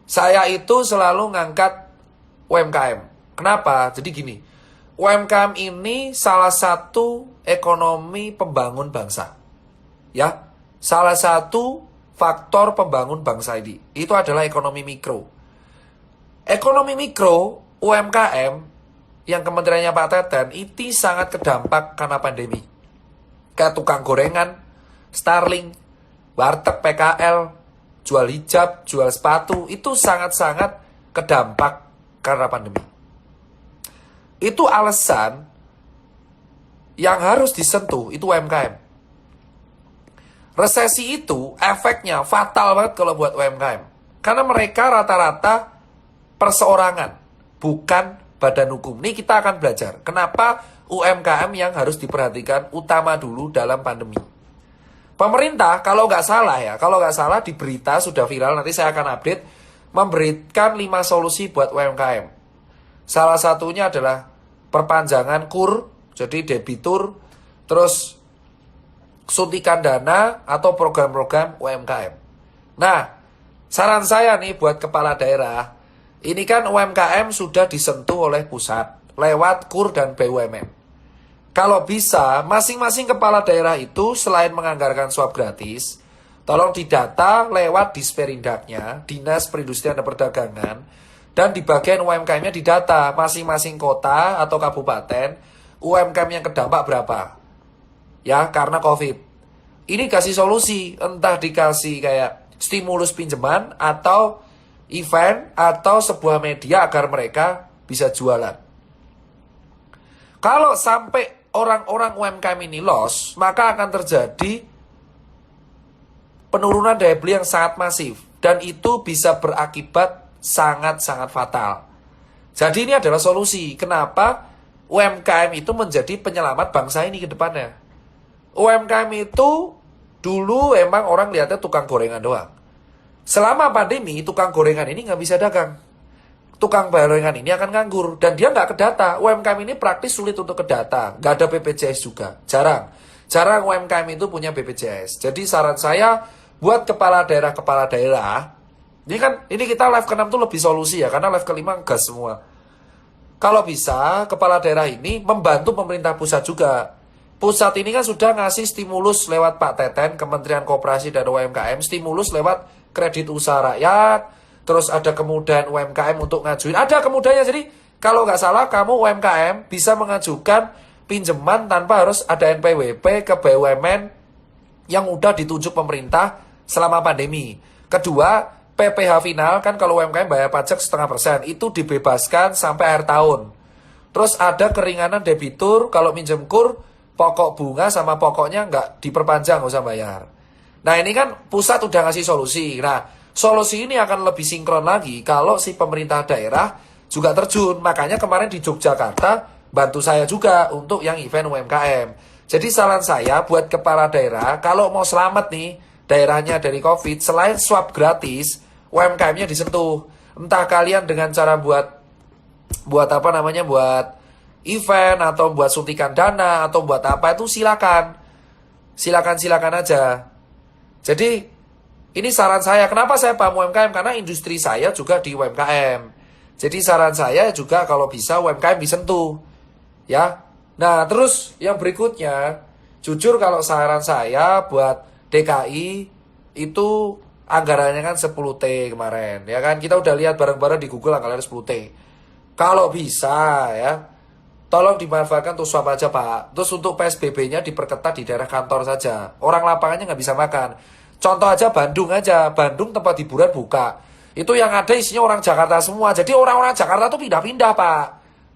saya itu selalu ngangkat UMKM. Kenapa? Jadi gini, UMKM ini salah satu ekonomi pembangun bangsa. Ya, salah satu faktor pembangun bangsa ini. Itu adalah ekonomi mikro. Ekonomi mikro, UMKM, yang kementeriannya Pak Teten, itu sangat kedampak karena pandemi. Kayak tukang gorengan, Starling, warteg PKL, jual hijab, jual sepatu, itu sangat-sangat kedampak karena pandemi. Itu alasan yang harus disentuh, itu UMKM. Resesi itu efeknya fatal banget kalau buat UMKM. Karena mereka rata-rata perseorangan, bukan badan hukum. Ini kita akan belajar kenapa UMKM yang harus diperhatikan utama dulu dalam pandemi. Pemerintah kalau nggak salah ya, kalau nggak salah di berita sudah viral, nanti saya akan update, memberikan 5 solusi buat UMKM. Salah satunya adalah perpanjangan KUR, jadi debitur, terus suntikan dana atau program-program UMKM. Nah, saran saya nih buat kepala daerah, ini kan UMKM sudah disentuh oleh pusat lewat KUR dan BUMN. Kalau bisa, masing-masing kepala daerah itu selain menganggarkan swab gratis, tolong didata lewat Disperindaknya, Dinas Perindustrian dan Perdagangan, dan di bagian UMKM-nya didata masing-masing kota atau kabupaten, UMKM yang terdampak berapa. Ya, karena COVID. Ini kasih solusi, entah dikasih kayak stimulus pinjaman atau event atau sebuah media agar mereka bisa jualan. Kalau sampai orang-orang UMKM ini loss, maka akan terjadi penurunan daya beli yang sangat masif. Dan itu bisa berakibat sangat-sangat fatal. Jadi ini adalah solusi. Kenapa UMKM itu menjadi penyelamat bangsa ini ke depannya. UMKM itu dulu emang orang lihatnya tukang gorengan doang. Selama pandemi, tukang gorengan ini nggak bisa dagang. Tukang gorengan ini akan nganggur. Dan dia nggak kedata. UMKM ini praktis sulit untuk kedata. Nggak ada BPJS juga. Jarang. Jarang UMKM itu punya BPJS. Jadi saran saya buat kepala daerah Ini kita live ke-6 tuh lebih solusi ya, karena live ke-5 gas semua. Kalau bisa, kepala daerah ini membantu pemerintah pusat juga. Pusat ini kan sudah ngasih stimulus lewat Pak Teten, Kementerian Koperasi dan UMKM, stimulus lewat kredit usaha rakyat, terus ada kemudahan UMKM untuk ngajuin. Ada kemudahannya, jadi kalau nggak salah kamu UMKM bisa mengajukan pinjaman tanpa harus ada NPWP ke BUMN yang udah ditunjuk pemerintah selama pandemi. Kedua, PPh final kan kalau UMKM bayar pajak 0,5%, itu dibebaskan sampai akhir tahun. Terus ada keringanan debitur kalau minjem kur, pokok bunga sama pokoknya nggak diperpanjang, nggak usah bayar. Nah ini kan pusat udah ngasih solusi. Nah solusi ini akan lebih sinkron lagi kalau si pemerintah daerah juga terjun. Makanya kemarin di Yogyakarta bantu saya juga untuk yang event UMKM. Jadi saran saya buat kepala daerah, kalau mau selamat nih daerahnya dari COVID, selain swab gratis, UMKM-nya disentuh. Entah kalian dengan cara buat apa namanya, buat event atau buat suntikan dana atau buat apa, itu silakan aja. Jadi ini saran saya. Kenapa saya paham UMKM? Karena industri saya juga di UMKM. Jadi saran saya juga kalau bisa UMKM disentuh, ya. Nah terus yang berikutnya, jujur kalau saran saya buat DKI itu anggarannya kan 10T kemarin, ya kan. Kita udah lihat bareng-bareng di Google anggarannya 10T. Kalau bisa ya, tolong dimanfaatkan untuk swab aja Pak. Terus untuk PSBB-nya diperketat di daerah kantor saja. Orang lapangannya nggak bisa makan. Contoh aja Bandung aja. Bandung tempat hiburan buka. Itu yang ada isinya orang Jakarta semua. Jadi orang-orang Jakarta tuh pindah-pindah Pak.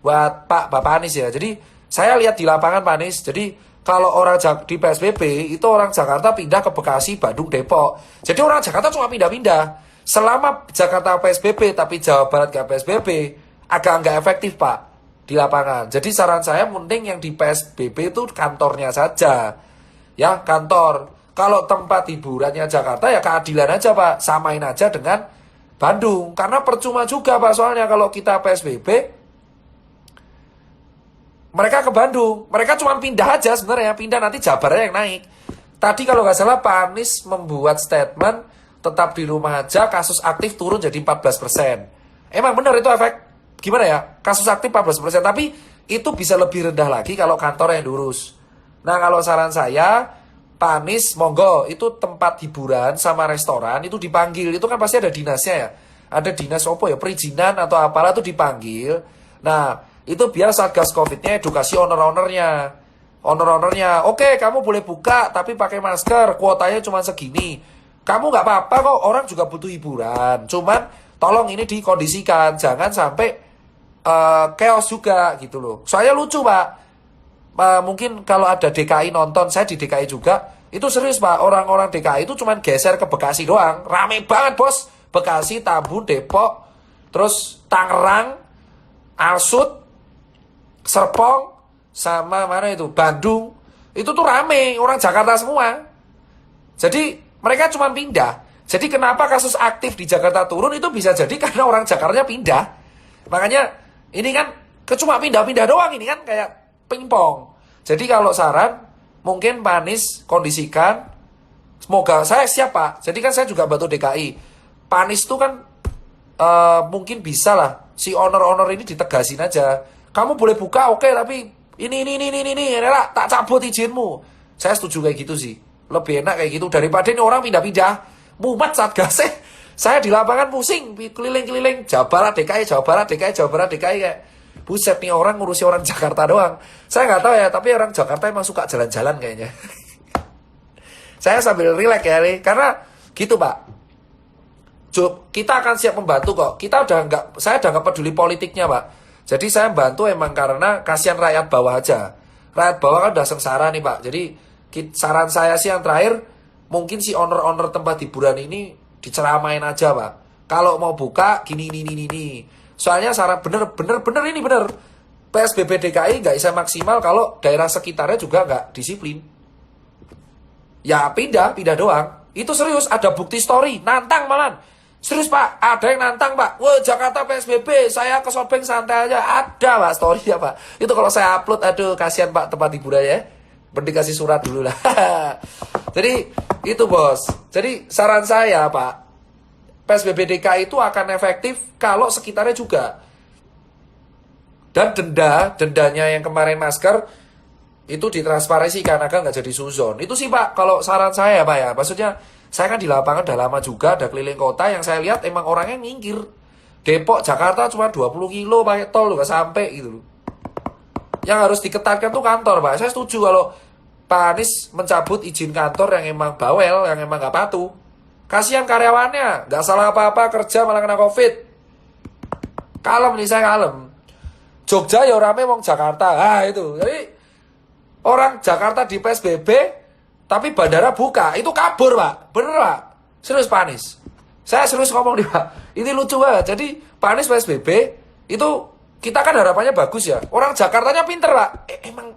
Buat Bapak Anies ya. Jadi saya lihat di lapangan Pak Anies. Jadi kalau orang di PSBB itu orang Jakarta pindah ke Bekasi, Bandung, Depok. Jadi orang Jakarta cuma pindah-pindah. Selama Jakarta PSBB tapi Jawa Barat gak PSBB, agak nggak efektif Pak di lapangan. Jadi saran saya mending yang di PSBB itu kantornya saja. Ya, kantor. Kalau tempat hiburannya Jakarta ya keadilan aja Pak. Samain aja dengan Bandung. Karena percuma juga Pak, soalnya kalau kita PSBB, mereka ke Bandung. Mereka cuma pindah aja sebenarnya. Pindah nanti Jabarnya yang naik. Tadi kalau nggak salah Pak Anies membuat statement tetap di rumah aja, kasus aktif turun jadi 14%. Emang benar itu efek? Gimana ya, kasus aktif 14%, tapi itu bisa lebih rendah lagi kalau kantor yang diurus. Nah kalau saran saya, Pak Anies monggo, itu tempat hiburan sama restoran itu dipanggil, itu kan pasti ada dinasnya ya. Ada dinas apa ya, perizinan atau apalah itu dipanggil. Nah itu biar Satgas Covid-nya edukasi owner-ownernya. Oke, kamu boleh buka tapi pakai masker, kuotanya cuma segini. Kamu nggak apa-apa kok, orang juga butuh hiburan. Cuman tolong ini dikondisikan, jangan sampai chaos juga gitu loh. Soalnya lucu Pak, mungkin kalau ada DKI nonton, saya di DKI juga, itu serius Pak, orang-orang DKI itu cuman geser ke Bekasi doang. Rame banget bos, Bekasi, Tambun, Depok, terus Tangerang, Alsut, Serpong, sama mana itu, Bandung. Itu tuh rame, orang Jakarta semua. Jadi mereka cuma pindah. Jadi kenapa kasus aktif di Jakarta turun itu bisa jadi karena orang Jakarta pindah. Makanya ini kan cuma pindah-pindah doang, ini kan kayak pingpong. Jadi kalau saran mungkin Pak Anies kondisikan, semoga saya siap Pak. Jadi kan saya juga bantu DKI. Pak Anies itu kan mungkin bisa lah si owner-owner ini ditegasin aja. Kamu boleh buka oke, tapi ini lah tak cabut izinmu. Saya setuju kayak gitu sih. Lebih enak kayak gitu daripada ini orang pindah-pindah. Mumet Satgasnya. Saya di lapangan pusing, keliling-keliling, Jawa Barat, DKI kayak buset nih orang ngurusi orang Jakarta doang. Saya nggak tahu ya, tapi orang Jakarta emang suka jalan-jalan kayaknya. Saya sambil relax ya nih, karena gitu Pak. Kita akan siap membantu kok. Saya udah nggak peduli politiknya Pak. Jadi saya bantu emang karena kasihan rakyat bawah aja. Rakyat bawah kan udah sengsara nih Pak. Jadi saran saya sih yang terakhir, mungkin si owner-owner tempat hiburan ini diceramain aja Pak. Kalau mau buka gini. Soalnya saran bener PSBB DKI nggak bisa maksimal kalau daerah sekitarnya juga nggak disiplin. Ya pindah doang. Itu serius, ada bukti story, nantang malan. Serius Pak, ada yang nantang Pak. Wah Jakarta PSBB, saya ke Sobeng santai aja. Ada Pak story ya Pak. Itu kalau saya upload, aduh kasihan Pak tempat hiburan ya. Mending kasih surat dulu lah. Jadi itu bos. Jadi saran saya Pak, PSBB DKI itu akan efektif kalau sekitarnya juga. Dan dendanya yang kemarin masker itu ditransparansikan agar nggak jadi suzon. Itu sih Pak, kalau saran saya Pak ya. Maksudnya saya kan di lapangan udah lama juga, ada keliling kota yang saya lihat emang orangnya minggir. Depok, Jakarta cuma 20 kilo pakai tol nggak sampai gitu loh. Yang harus diketatkan tuh kantor Pak. Saya setuju kalau Pak Anies mencabut izin kantor yang emang bawel, yang emang nggak patuh. Kasihan karyawannya, nggak salah apa-apa kerja malah kena COVID. Kalem nih saya kalem. Jogja ya rame wong Jakarta. Itu. Jadi orang Jakarta di PSBB tapi bandara buka, itu kabur Pak. Bener Pak. Serius Pak Anies. Saya serius ngomong nih Pak. Ini lucu banget. Jadi Pak Anies PSBB itu kita kan harapannya bagus ya. Orang Jakartanya pinter Pak.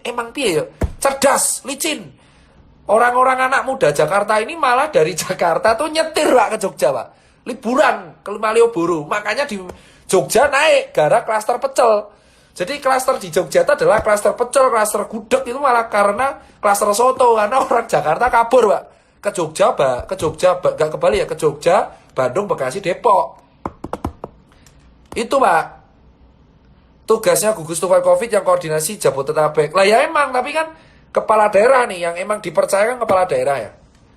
Emang piye ya? Cerdas, licin. Orang-orang anak muda Jakarta ini malah dari Jakarta tuh nyetir Pak ke Jogja Pak. Liburan ke Malioboro. Makanya di Jogja naik gara klaster pecel. Jadi klaster di Jogja itu adalah klaster pecel, klaster gudeg itu malah karena klaster soto. Karena orang Jakarta kabur Pak. Ke Jogja, gak ke Bali ya, ke Jogja, Bandung, Bekasi, Depok. Itu Pak. Tugasnya gugus tugas COVID yang koordinasi Jabodetabek. Lah ya emang, tapi kan kepala daerah nih yang emang dipercayakan kepala daerah ya.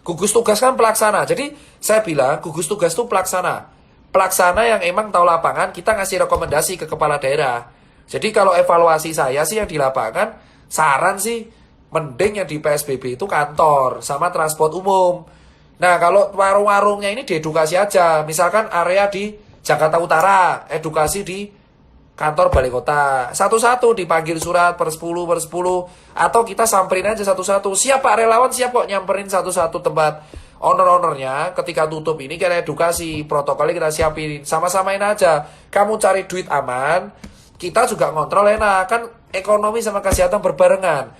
Gugus tugas kan pelaksana. Jadi saya bilang gugus tugas itu pelaksana. Pelaksana yang emang tahu lapangan, kita ngasih rekomendasi ke kepala daerah. Jadi kalau evaluasi saya sih yang di lapangan, saran sih mending yang di PSBB itu kantor sama transport umum. Nah kalau warung-warungnya ini diedukasi aja. Misalkan area di Jakarta Utara, edukasi di kantor balai kota. Satu-satu dipanggil surat per 10, atau kita samperin aja satu-satu. Siap Pak relawan, siap kok nyamperin satu-satu tempat. Owner-ownernya ketika tutup ini kita edukasi, protokolnya kita siapin. Sama-samain aja. Kamu cari duit aman, kita juga ngontrol enak. Kan ekonomi sama kesehatan berbarengan.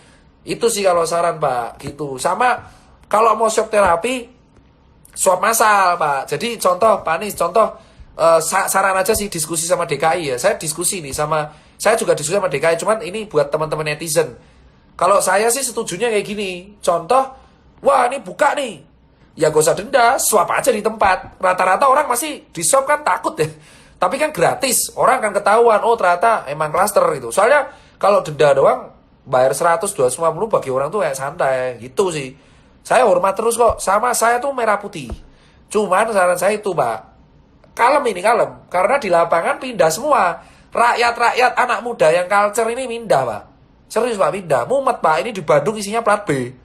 Itu sih kalau saran Pak, gitu. Sama kalau mau shock terapi, swab massal Pak. Jadi contoh Pak Anies, saran aja sih diskusi sama DKI ya. Saya diskusi nih saya juga diskusi sama DKI. Cuman ini buat teman-teman netizen. Kalau saya sih setujunya kayak gini. Contoh, wah ini buka nih. Ya gak usah denda, swab aja di tempat. Rata-rata orang masih di swab kan takut ya. Tapi kan gratis, orang kan ketahuan, oh ternyata emang klaster gitu. Soalnya kalau denda doang, bayar 100-250 bagi orang tuh kayak santai, gitu sih. Saya hormat terus kok, sama saya tuh merah putih. Cuman saran saya itu Pak, kalem. Karena di lapangan pindah semua. Rakyat-rakyat, anak muda yang culture ini pindah Pak. Serius Pak, pindah. Mumet Pak, ini di Bandung isinya plat B.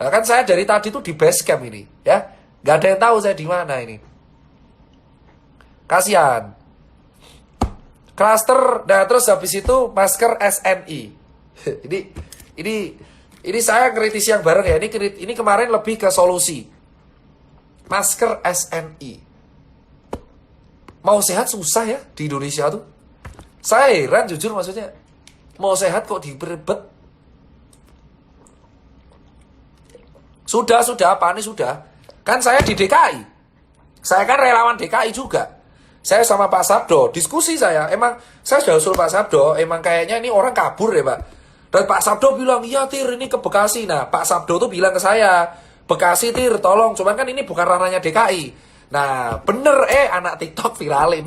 Nah, kan saya dari tadi tuh di base camp ini, ya. Gak ada yang tahu saya di mana ini. Kasihan. Cluster, nah terus habis itu masker SNI. ini saya kritisi yang bareng ya. Ini kemarin lebih ke solusi. Masker SNI. Mau sehat susah ya di Indonesia tuh. Saya heran jujur maksudnya. Mau sehat kok diberebet. Sudah Pak Anies sudah. Kan saya di DKI. Saya kan relawan DKI juga. Saya sama Pak Sabdo, diskusi saya. Emang saya sudah usul Pak Sabdo, emang kayaknya ini orang kabur ya Pak. Dan Pak Sabdo bilang, iya Tir ini ke Bekasi. Nah Pak Sabdo tuh bilang ke saya, Bekasi Tir tolong, cuman kan ini bukan ranahnya DKI. Nah bener anak TikTok viralin.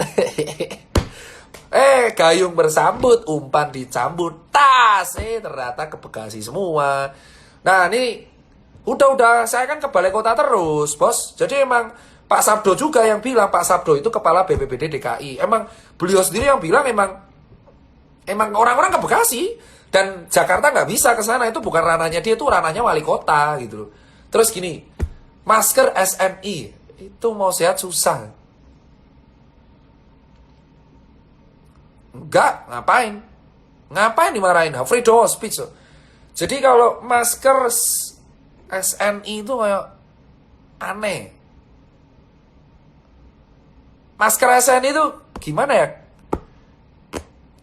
Gayung bersambut, umpan dicambut, tas. Ternyata ke Bekasi semua. Nah ini udah saya kan ke balai kota terus bos. Jadi emang Pak Sabdo juga yang bilang, Pak Sabdo itu kepala BPBD DKI. Emang beliau sendiri yang bilang emang orang-orang ke Bekasi dan Jakarta nggak bisa ke sana, itu bukan ranahnya dia, itu ranahnya wali kota gitu loh. Terus gini, masker SNI itu mau sehat susah. Enggak, ngapain? Ngapain dimarahin? Freedom of speech. Jadi kalau masker SNI itu kayak aneh. Masker SNI itu gimana ya?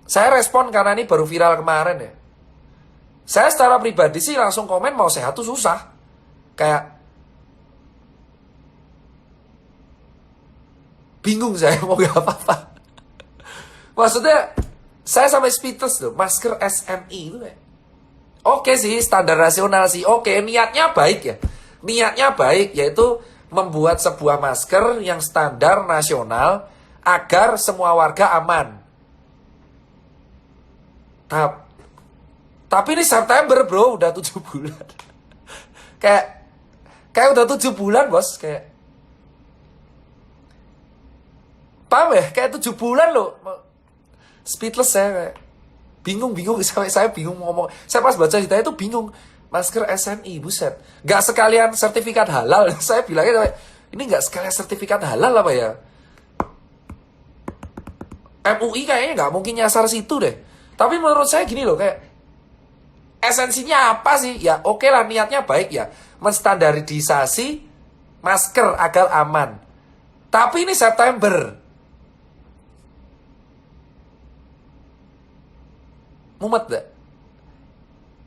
Saya respon karena ini baru viral kemarin ya. Saya secara pribadi sih langsung komen mau sehat tuh susah. Kayak bingung saya mau gak apa-apa. Maksudnya saya sampai speechless loh. Masker SNI itu kayak oke sih, standar nasional sih. Oke, niatnya baik ya. Niatnya baik, yaitu membuat sebuah masker yang standar nasional agar semua warga aman. Tapi ini September bro, udah 7 bulan. kayak udah 7 bulan bos, kayak paham ya? Kayak 7 bulan loh. Speechless saya, kayak bingung sampai saya bingung ngomong. Saya pas baca ceritanya itu bingung. Masker SNI, buset. Gak sekalian sertifikat halal. Saya bilangnya, ini gak sekalian sertifikat halal apa ya? MUI kayaknya gak mungkin nyasar situ deh. Tapi menurut saya gini loh, kayak esensinya apa sih? Ya oke lah, niatnya baik ya. Menstandarisasi masker agar aman. Tapi ini September. Mumet gak?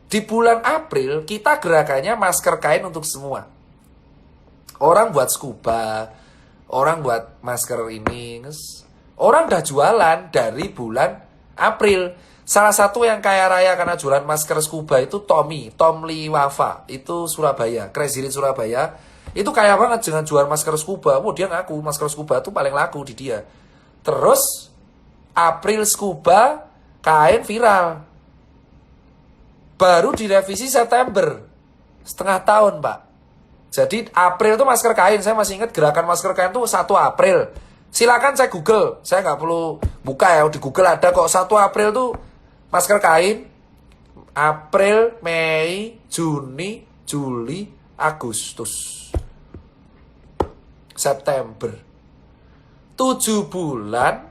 Di bulan April kita gerakannya masker kain untuk semua. Orang buat scuba, orang buat masker ini. Orang udah jualan dari bulan April. Salah satu yang kaya raya karena jualan masker scuba itu Tom Lee Wafa. Itu Surabaya, Crazy Rich Surabaya. Itu kaya banget dengan jual masker scuba. Wah, dia ngaku masker scuba itu paling laku di dia. Terus April scuba kain viral. Baru direvisi September. Setengah tahun, Pak. Jadi April itu masker kain. Saya masih ingat gerakan masker kain itu 1 April. Silakan saya Google. Saya nggak perlu buka ya. Di Google ada kok 1 April tuh masker kain. April, Mei, Juni, Juli, Agustus. September. 7 bulan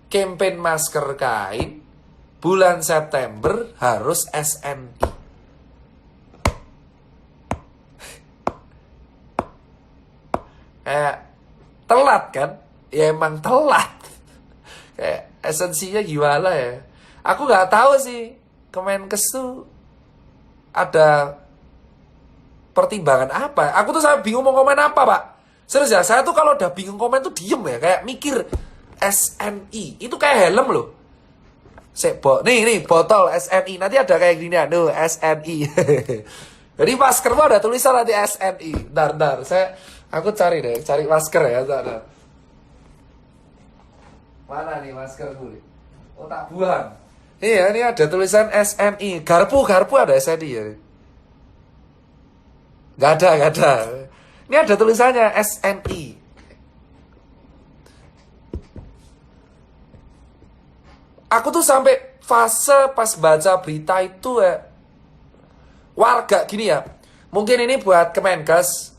campaign masker kain. Bulan September harus SNI. Kayak telat kan? Ya emang telat. Kayak esensinya gimana ya? Aku nggak tahu sih Kemenkes tuh ada pertimbangan apa. Aku tuh sampai bingung mau komen apa, Pak. Serius ya, saya tuh kalau udah bingung komen tuh diem ya. Kayak mikir SNI. Itu kayak helm loh. Nih botol SNI. Nanti ada kayak gini ya. SNI. Jadi maskermu ada tulisan nanti SNI. Bentar. Aku cari masker ya. Bentar. Mana nih maskerku? Oh, tak buang. Iya, ini ada tulisan SNI. Garpu ada SNI ya. Gak ada. Ini ada tulisannya SNI. Aku tuh sampai fase pas baca berita itu ya, warga gini ya, mungkin ini buat Kemenkes,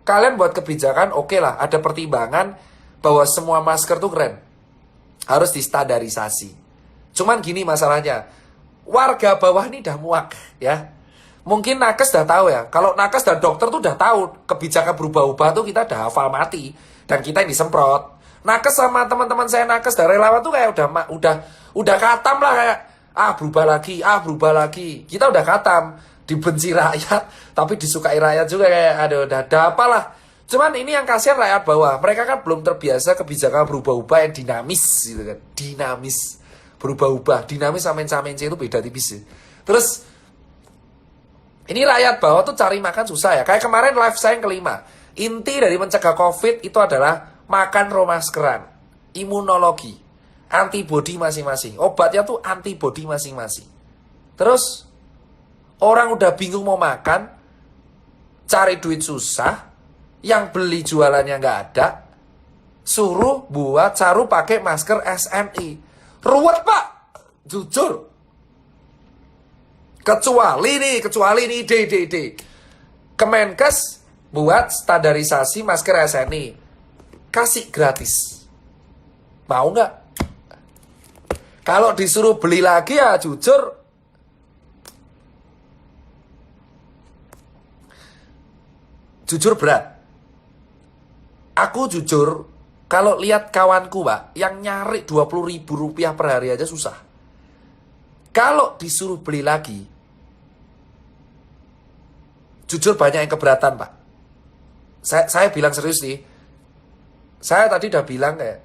kalian buat kebijakan oke lah, ada pertimbangan bahwa semua masker tuh keren, harus distandarisasi. Cuman gini masalahnya, warga bawah ini udah muak ya. Mungkin nakes udah tahu ya, kalau nakes dan dokter tuh udah tahu kebijakan berubah-ubah tuh kita udah hafal mati, dan kita yang disemprot. Nakes sama teman-teman saya nakes dan relawan tuh kayak udah katam lah, kayak berubah lagi. Kita udah katam, dibenci rakyat tapi disukai rakyat juga, kayak udah apalah. Cuman ini yang kasihan rakyat bawah. Mereka kan belum terbiasa kebijakan berubah-ubah yang dinamis gitu kan. Dinamis, berubah-ubah. Dinamis sama menca-menca itu beda tipis ya. Terus ini rakyat bawah tuh cari makan susah ya. Kayak kemarin live saya yang kelima. Inti dari mencegah COVID itu adalah makan maskeran, imunologi, antibodi masing-masing. Obatnya tuh antibodi masing-masing. Terus orang udah bingung mau makan, cari duit susah, yang beli jualannya nggak ada, suruh buat pakai masker SNI. Ruwet, Pak. Jujur. Kecuali nih ide. Kemenkes buat standarisasi masker SNI. Kasih gratis. Mau nggak? Kalau disuruh beli lagi ya jujur, berat. Aku jujur, kalau lihat kawanku, Pak, yang nyari 20.000 rupiah per hari aja susah. Kalau disuruh beli lagi, jujur banyak yang keberatan, Pak. Saya bilang serius nih. Saya tadi udah bilang kayak,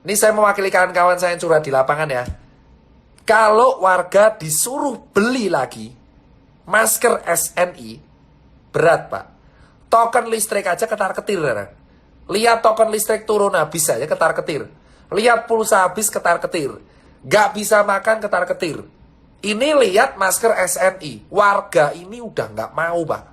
ini saya mewakili kawan-kawan saya yang curhat di lapangan ya. Kalau warga disuruh beli lagi masker SNI, berat, Pak. Token listrik aja ketar-ketir. Lihat token listrik turun habis aja ketar-ketir. Lihat pulsa habis ketar-ketir. Gak bisa makan ketar-ketir. Ini lihat masker SNI. Warga ini udah gak mau, Pak.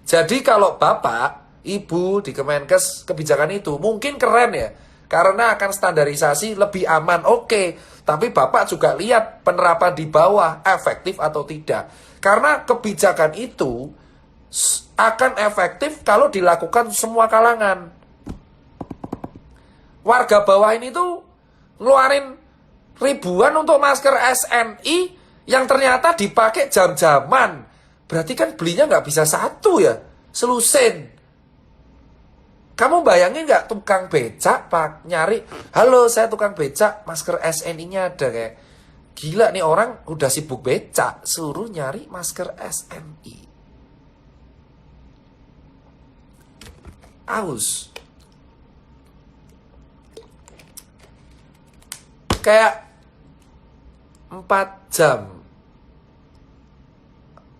Jadi kalau Bapak, Ibu di Kemenkes kebijakan itu mungkin keren ya. Karena akan standarisasi lebih aman. Oke. Tapi Bapak juga lihat penerapan di bawah efektif atau tidak. Karena kebijakan itu akan efektif kalau dilakukan semua kalangan. Warga bawah ini tuh ngeluarin ribuan untuk masker SNI yang ternyata dipakai jam-jaman. Berarti kan belinya nggak bisa satu ya, selusin. Kamu bayangin nggak tukang becak Pak nyari, halo saya tukang becak, masker SNI-nya ada, kayak gila nih orang udah sibuk becak, suruh nyari masker SNI. Aus. Kayak 4 jam.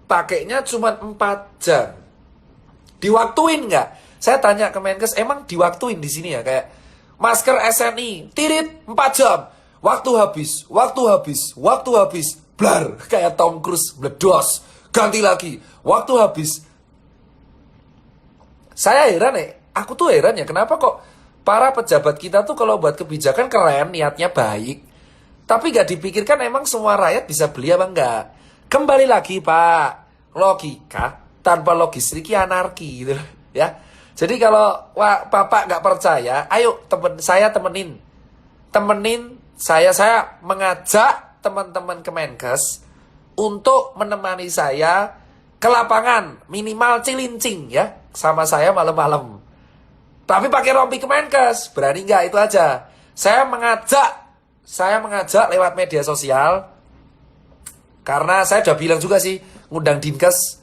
Pakainya cuma 4 jam. Diwaktuin nggak? Saya tanya ke Menkes, emang diwaktuin di sini ya? Kayak masker SNI, tirit 4 jam. Waktu habis, waktu habis, waktu habis. Blar, kayak Tom Cruise, bledos. Ganti lagi, waktu habis. Saya heran ya, aku tuh heran ya, kenapa kok para pejabat kita tuh kalau buat kebijakan keren, niatnya baik. Tapi gak dipikirkan emang semua rakyat bisa beli apa enggak. Kembali lagi Pak, logika tanpa logistrik anarki gitu ya. Jadi kalau Bapak nggak percaya, ayo saya temenin saya mengajak teman-teman Kemenkes untuk menemani saya ke lapangan minimal Cilincing ya, sama saya malam-malam. Tapi pakai rompi Kemenkes, berani nggak? Itu aja. Saya mengajak lewat media sosial, karena saya udah bilang juga sih, ngundang Dinkes,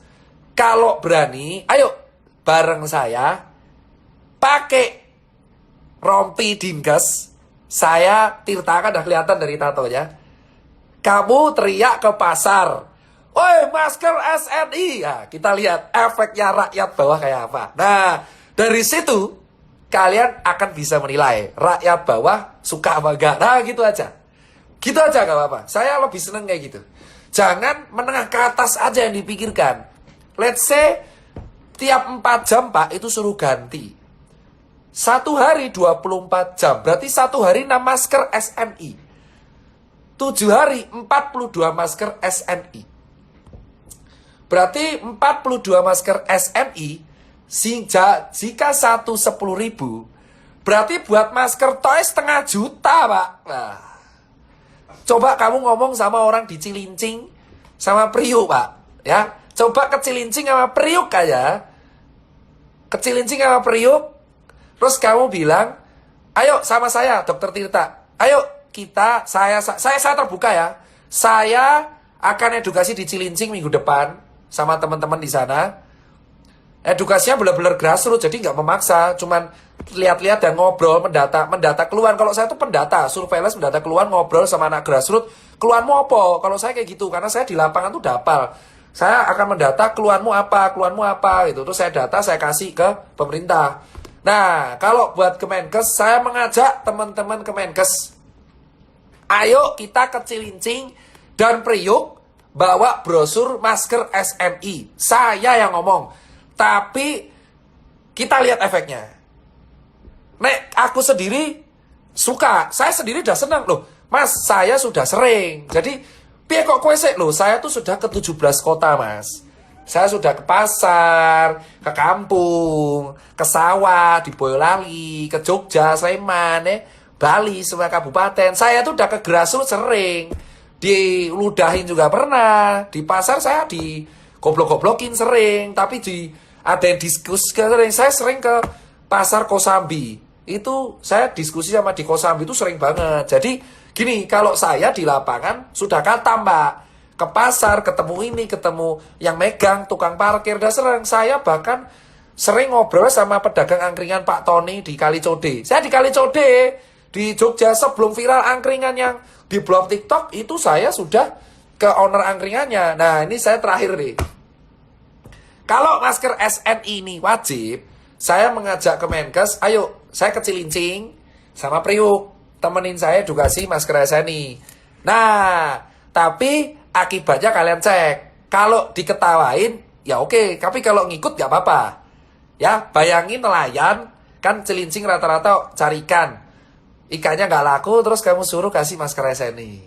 kalau berani, ayo bareng saya, pakai rompi Dinkes, saya Tirta kan udah kelihatan dari tatonya, kamu teriak ke pasar, woi masker SNI, nah, kita lihat efeknya rakyat bawah kayak apa. Nah, dari situ, kalian akan bisa menilai rakyat bawah suka apa enggak. Nah gitu aja. Gitu aja gak apa-apa. Saya lebih seneng kayak gitu. Jangan menengah ke atas aja yang dipikirkan. Let's say tiap 4 jam Pak itu suruh ganti. 1 hari 24 jam. Berarti 1 hari 6 masker SNI. 7 hari 42 masker SNI. Berarti 42 masker SNI jika 1 10.000, berarti buat masker toy 1,5 juta Pak. Nah, coba kamu ngomong sama orang di Cilincing sama Priuk Pak ya. Coba ke Cilincing sama Priuk aja. Ke Cilincing sama Priuk, terus kamu bilang, ayo sama saya Dokter Tirta, ayo kita, saya terbuka ya. Saya akan edukasi di Cilincing minggu depan sama teman-teman di sana. Edukasinya benar-benar grassroots, jadi nggak memaksa, cuman lihat-lihat dan ngobrol, mendata keluhan. Kalau saya tuh pendata, surveillance, mendata keluhan, ngobrol sama anak grassroots, keluhanmu apa? Kalau saya kayak gitu, karena saya di lapangan tuh dapal. Saya akan mendata keluhanmu apa gitu. Terus saya data, saya kasih ke pemerintah. Nah, kalau buat Kemenkes, saya mengajak teman-teman Kemenkes, ayo kita ke Cilincing dan Priuk bawa brosur masker SNI. Saya yang ngomong. Tapi kita lihat efeknya. Nek aku sendiri suka, saya sendiri udah senang loh. Mas, saya sudah sering. Jadi, piye kok kowe sik loh, saya tuh sudah ke 17 kota, Mas. Saya sudah ke pasar, ke kampung, ke sawah, di Boyolali, ke Jogja, Sleman, Bali, semua kabupaten. Saya tuh udah ke grassroots sering. Diludahin juga pernah. Di pasar saya di goblok-goblokin sering, tapi ada yang diskusi sering. Saya sering ke pasar Kosambi. Itu saya diskusi sama di Kosambi itu sering banget. Jadi gini, kalau saya di lapangan sudah kata Mbak, ke pasar ketemu ini, ketemu yang megang tukang parkir, udah sering. Saya bahkan sering ngobrol sama pedagang angkringan Pak Tony di Kalicode. Saya di Kalicode, di Jogja, sebelum viral angkringan yang di blog TikTok, itu saya sudah ke owner angkringannya. Nah, ini saya terakhir nih. Kalau masker SNI ini wajib, saya mengajak Kemenkes, ayo saya ke Cilincing sama Priuk, temenin saya edukasi masker SNI. Nah, tapi akibatnya kalian cek. Kalau diketawain, ya oke. Tapi kalau ngikut gak apa-apa. Ya, bayangin nelayan, kan Cilincing rata-rata cari ikan. Ikannya gak laku, terus kamu suruh kasih masker SNI.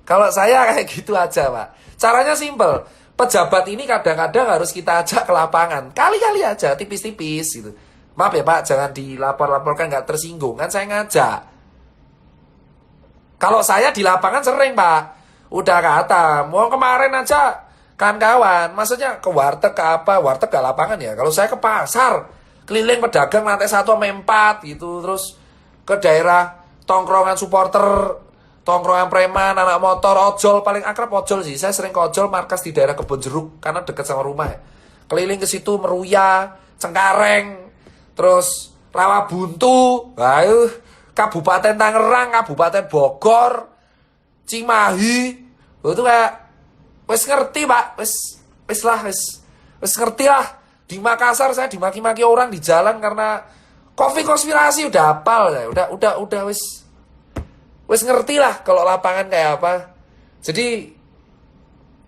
Kalau saya kayak gitu aja, Pak. Caranya simple. Pejabat ini kadang-kadang harus kita ajak ke lapangan. Kali-kali aja, tipis-tipis gitu. Maaf ya Pak, jangan dilapor-laporkan gak tersinggung. Kan saya ngajak. Kalau saya di lapangan sering Pak. Udah kata, mau kemarin aja kan kawan. Maksudnya ke warteg ke apa, warteg ke lapangan ya. Kalau saya ke pasar, keliling pedagang lantai 1 sampai 4 gitu. Terus ke daerah tongkrongan supporter, tongkrongan preman, anak motor, ojol, paling akrab ojol sih. Saya sering ke ojol markas di daerah Kebon Jeruk karena dekat sama rumah ya. Keliling ke situ Meruya, Cengkareng, terus Rawabuntu, ayo Kabupaten Tangerang, Kabupaten Bogor, Cimahi. Itu kayak wis ngerti, Pak. Wis ngerti lah. Di Makassar saya dimaki-maki orang di jalan karena konspirasi udah hafal saya. Udah wis ngerti lah kalau lapangan kayak apa. Jadi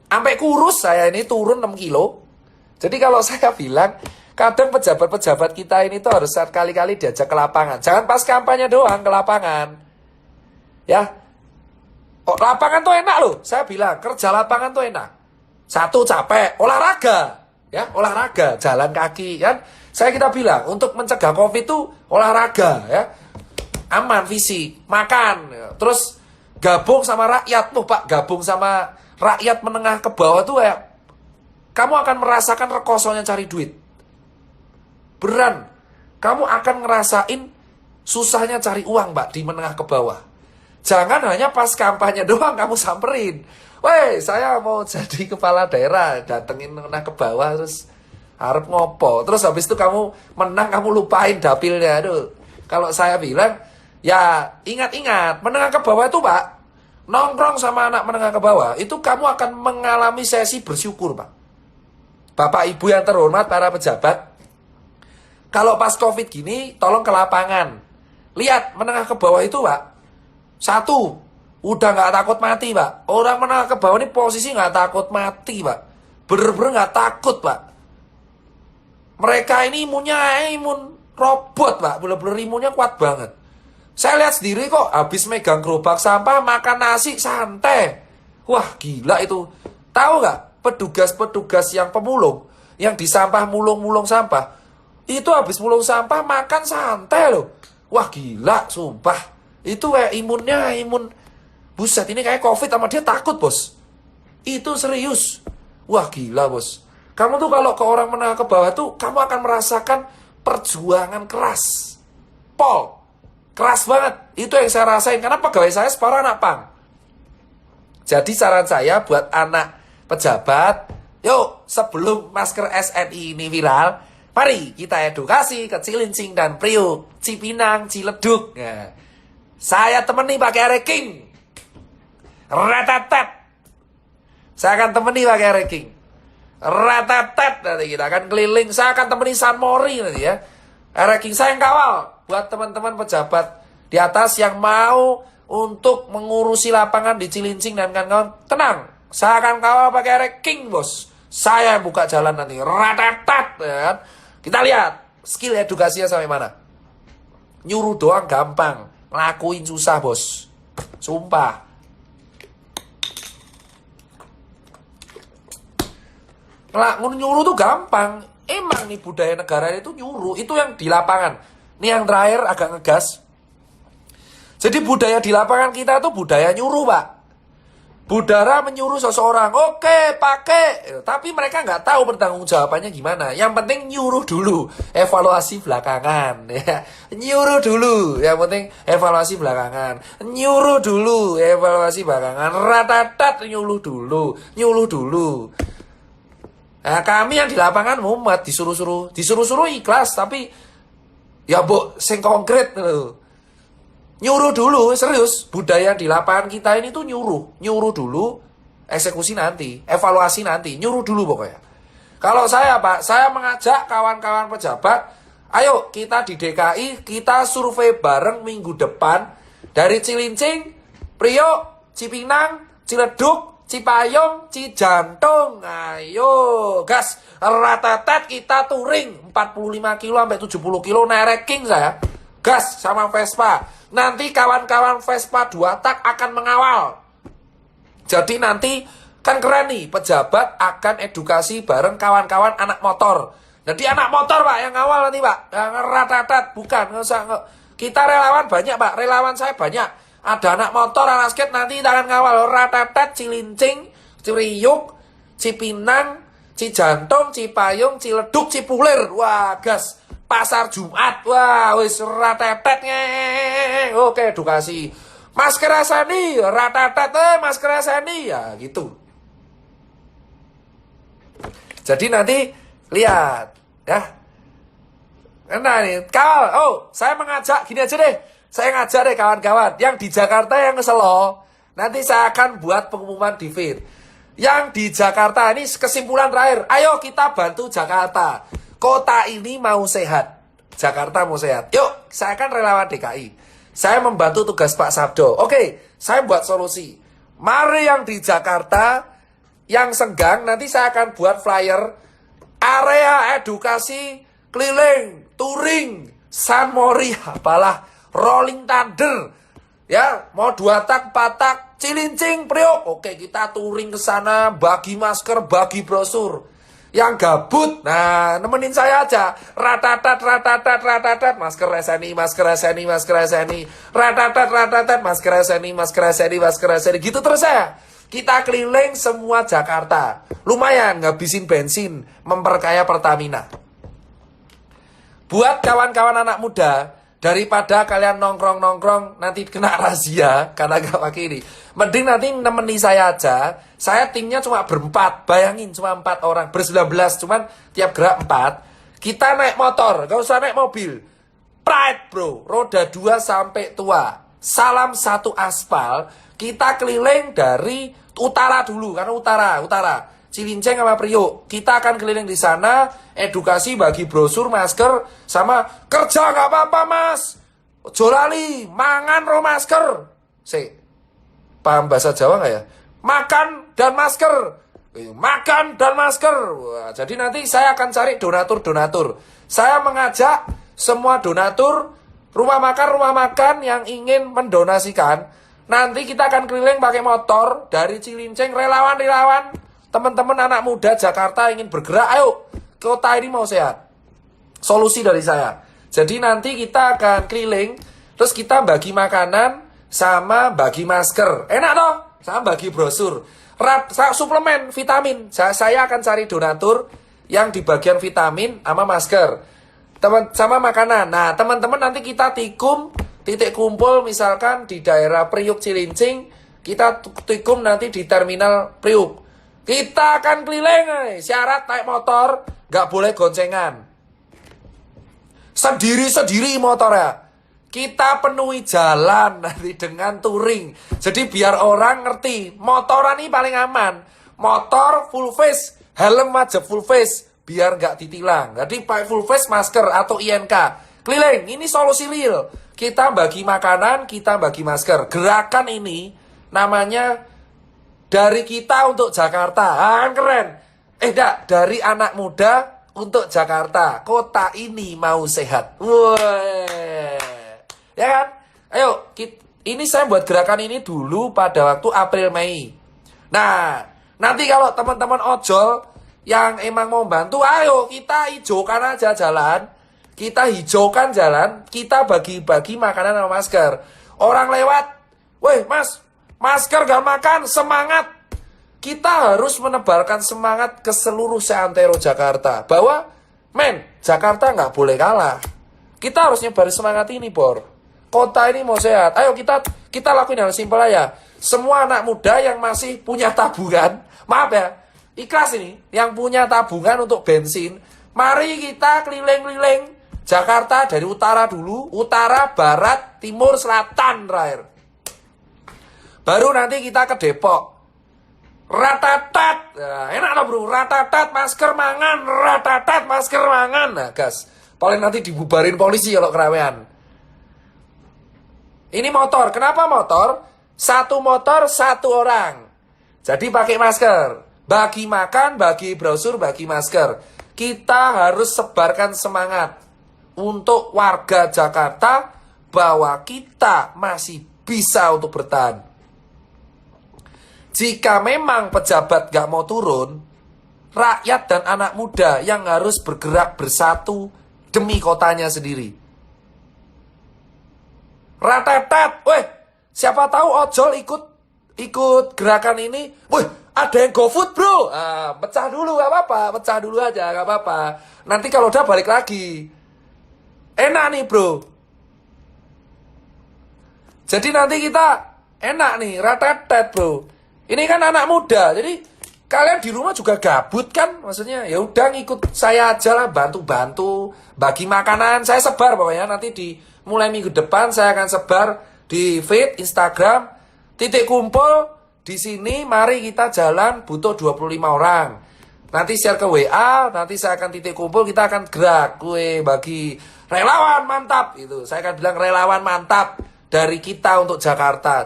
sampai kurus saya ini turun 6 kilo. Jadi kalau saya bilang kadang pejabat-pejabat kita ini tuh harus kali-kali diajak ke lapangan. Jangan pas kampanye doang ke lapangan. Ya. Oh, lapangan tuh enak loh. Saya bilang kerja lapangan tuh enak. Satu capek, olahraga. Ya, olahraga, jalan kaki kan. Kita bilang untuk mencegah Covid tuh olahraga ya. Aman visi, makan, terus gabung sama rakyat tuh Pak, gabung sama rakyat menengah ke bawah tuh kayak kamu akan merasakan rekosonya cari duit. Beran, kamu akan ngerasain susahnya cari uang Pak di menengah ke bawah. Jangan hanya pas kampanye doang kamu samperin. Weh, saya mau jadi kepala daerah, datengin menengah ke bawah terus harap ngopo. Terus habis itu kamu menang, kamu lupain dapilnya. Aduh, kalau saya bilang ya ingat-ingat, menengah ke bawah itu Pak, nongkrong sama anak menengah ke bawah, itu kamu akan mengalami sesi bersyukur Pak. Bapak Ibu yang terhormat, para pejabat, kalau pas Covid gini, tolong ke lapangan. Lihat, menengah ke bawah itu Pak, satu, udah gak takut mati Pak. Orang menengah ke bawah ini posisi gak takut mati Pak. Bener-bener gak takut Pak. Mereka ini imun robot Pak, bener-bener imunnya kuat banget. Saya lihat sendiri kok, habis megang gerobak sampah, makan nasi, santai. Wah, gila itu. Tahu nggak, petugas-petugas yang pemulung, yang di sampah mulung-mulung sampah, itu habis mulung sampah, makan santai loh. Wah, gila, sumpah. Itu kayak imun. Buset, ini kayak Covid sama dia takut, bos. Itu serius. Wah, gila, bos. Kamu tuh kalau ke orang menengah ke bawah tuh, kamu akan merasakan perjuangan keras. Keras banget. Itu yang saya rasain. Karena pegawai saya separuh anak pang. Jadi saran saya buat anak pejabat, yuk sebelum masker SNI ini viral, mari kita edukasi ke Cilincing dan Priuk, Cipinang, Ciledug. Nah, saya temani pakai Areking. Ratatat. Saya akan temani pakai Areking. Ratatat. Nanti kita akan keliling. Saya akan temani San Mori nanti ya. Areking saya yang kawal. Buat teman-teman pejabat di atas yang mau untuk mengurusi lapangan di Cilincing dan kawan-kawan, tenang, saya akan kawal pakai Areking bos. Saya yang buka jalan nanti, ratatat ya. Kita lihat skill edukasinya sampai mana. Nyuruh doang gampang, ngelakuin susah bos. Sumpah. Nyuruh tuh gampang. Emang nih budaya negara itu nyuruh, itu yang di lapangan. Ini yang terakhir agak ngegas. Jadi budaya di lapangan kita itu budaya nyuruh Pak. Budara menyuruh seseorang, oke pakai. Tapi mereka nggak tahu bertanggung jawabannya gimana. Yang penting nyuruh dulu, evaluasi belakangan. Ya. Nyuruh dulu, yang penting evaluasi belakangan. Nyuruh dulu, evaluasi belakangan. Ratatat nyuruh dulu. Nah, kami yang di lapangan mumet disuruh-suruh ikhlas, tapi ya bu, sing konkret loh. Nyuruh dulu, serius. Budaya di lapangan kita ini tuh nyuruh dulu, eksekusi nanti, evaluasi nanti, nyuruh dulu pokoknya. Kalau saya Pak, saya mengajak kawan-kawan pejabat, ayo kita di DKI, kita survei bareng minggu depan, dari Cilincing, Priok, Cipinang, Ciledug, Cipayung, Cijantung. Ayo gas, ratatat kita touring 45 kilo sampai 70 kilo nereking saya. Gas sama Vespa. Nanti kawan-kawan Vespa 2 tak akan mengawal. Jadi nanti kan keren nih, pejabat akan edukasi bareng kawan-kawan anak motor. Jadi anak motor Pak yang ngawal nanti Pak, yang ratatat, bukan. Kita relawan banyak Pak, relawan saya banyak. Ada anak motor, anak skate, nanti kita akan ngawal. Ratatat, Cilincing, Ciriuk, Cipinang, Cijantung, Cipayung, Ciledug, Cipulir. Wah gas, Pasar Jumat. Wah wis ratatat ngeng. Oke, edukasi. Masker Asani, ratatat, masker Asani. Ya gitu. Jadi nanti lihat ya. Nah nih, kawal. Oh, saya mengajak gini aja deh. Saya ngajak deh kawan-kawan yang di Jakarta yang keselo. Nanti saya akan buat pengumuman di feed. Yang di Jakarta ini kesimpulan terakhir. Ayo kita bantu Jakarta. Kota ini mau sehat. Jakarta mau sehat. Yuk, saya kan relawan DKI. Saya membantu tugas Pak Sabdo. Oke, saya buat solusi. Mari yang di Jakarta yang senggang, nanti saya akan buat flyer area edukasi keliling, touring, San Mori, apalah, rolling thunder, ya, mau 2 tak, 4 tak, Cilincing, Priok. Oke, kita touring ke sana, bagi masker, bagi brosur. Yang gabut, nah nemenin saya aja. Ratatat, ratatat, ratatat, masker SNI, masker SNI, masker SNI, ratatat, ratatat, masker SNI, masker SNI, masker SNI, gitu terus saya. Kita keliling semua Jakarta. Lumayan ngabisin bensin, memperkaya Pertamina. Buat kawan-kawan anak muda, daripada kalian nongkrong-nongkrong nanti kena razia karena gak pakai ini. Mending nanti nemeni saya aja. Saya timnya cuma berempat. Bayangin cuma 4 orang, ber-19, cuman tiap gerak 4. Kita naik motor, gak usah naik mobil. Pride bro, roda 2 sampai tua. Salam satu aspal. Kita keliling dari utara dulu, karena utara. Cilincing sama Priok. Kita akan keliling di sana, edukasi, bagi brosur, masker, sama kerja nggak apa-apa mas. Jolali, mangan ro masker. Paham bahasa Jawa nggak ya? Makan dan masker. Makan dan masker. Wah, jadi nanti saya akan cari donatur. Saya mengajak semua donatur rumah makan yang ingin mendonasikan. Nanti kita akan keliling pakai motor dari Cilincing, relawan-relawan, teman-teman anak muda Jakarta ingin bergerak, ayo, kota ini mau sehat. Solusi dari saya. Jadi nanti kita akan keliling, terus kita bagi makanan sama bagi masker. Enak toh? Sama bagi brosur. Suplemen, vitamin. Saya akan cari donatur yang di bagian vitamin sama masker. Sama makanan. Nah, teman-teman nanti kita titik kumpul misalkan di daerah Priuk Cilincing, kita tikum nanti di terminal Priuk. Kita akan keliling, syarat naik motor, gak boleh goncengan. Sendiri-sendiri motornya. Kita penuhi jalan nanti dengan touring. Jadi biar orang ngerti, motoran ini paling aman. Motor full face, helm wajib full face, biar gak ditilang. Jadi pakai full face, masker atau INK. Keliling, ini solusi real. Kita bagi makanan, kita bagi masker. Gerakan ini namanya dari kita untuk Jakarta. Kan keren. Dari anak muda untuk Jakarta. Kota ini mau sehat. Wah. Ya kan? Ayo, ini saya buat gerakan ini dulu pada waktu April Mei. Nah, nanti kalau teman-teman ojol yang emang mau bantu, ayo kita hijaukan aja jalan. Kita hijaukan jalan, kita bagi-bagi makanan sama masker. Orang lewat, weh mas, masker gak makan, semangat. Kita harus menebarkan semangat ke seluruh seantero Jakarta. Bahwa, Jakarta gak boleh kalah. Kita harus nyebarin semangat ini, Bor. Kota ini mau sehat. Ayo kita lakuin hal simpel aja. Semua anak muda yang masih punya tabungan, maaf ya, ikhlas ini, yang punya tabungan untuk bensin, mari kita keliling-keliling Jakarta dari utara dulu, utara, barat, timur, selatan terakhir. Baru nanti kita ke Depok. Ratatat. Nah, enak loh bro, ratatat masker mangan, ratatat masker mangan. Nah gas, paling nanti dibubarin polisi kalau keramaian. Ini motor, kenapa motor? Satu motor, satu orang. Jadi pakai masker. Bagi makan, bagi brosur, bagi masker. Kita harus sebarkan semangat untuk warga Jakarta bahwa kita masih bisa untuk bertahan. Jika memang pejabat gak mau turun, rakyat dan anak muda yang harus bergerak bersatu demi kotanya sendiri. Ratatat, weh, siapa tahu ojol ikut gerakan ini. Weh, ada yang GoFood bro, pecah dulu gak apa-apa, pecah dulu aja gak apa-apa. Nanti kalau udah balik lagi, enak nih bro. Jadi nanti kita enak nih, ratatat bro. Ini kan anak muda, jadi kalian di rumah juga gabut kan, maksudnya ya udah ngikut saya aja lah, bantu-bantu, bagi makanan, saya sebar pokoknya nanti mulai minggu depan saya akan sebar di feed Instagram, titik kumpul di sini, mari kita jalan, butuh 25 orang. Nanti share ke WA, nanti saya akan titik kumpul, kita akan gerak, kue bagi relawan mantap itu, saya akan bilang relawan mantap dari kita untuk Jakarta,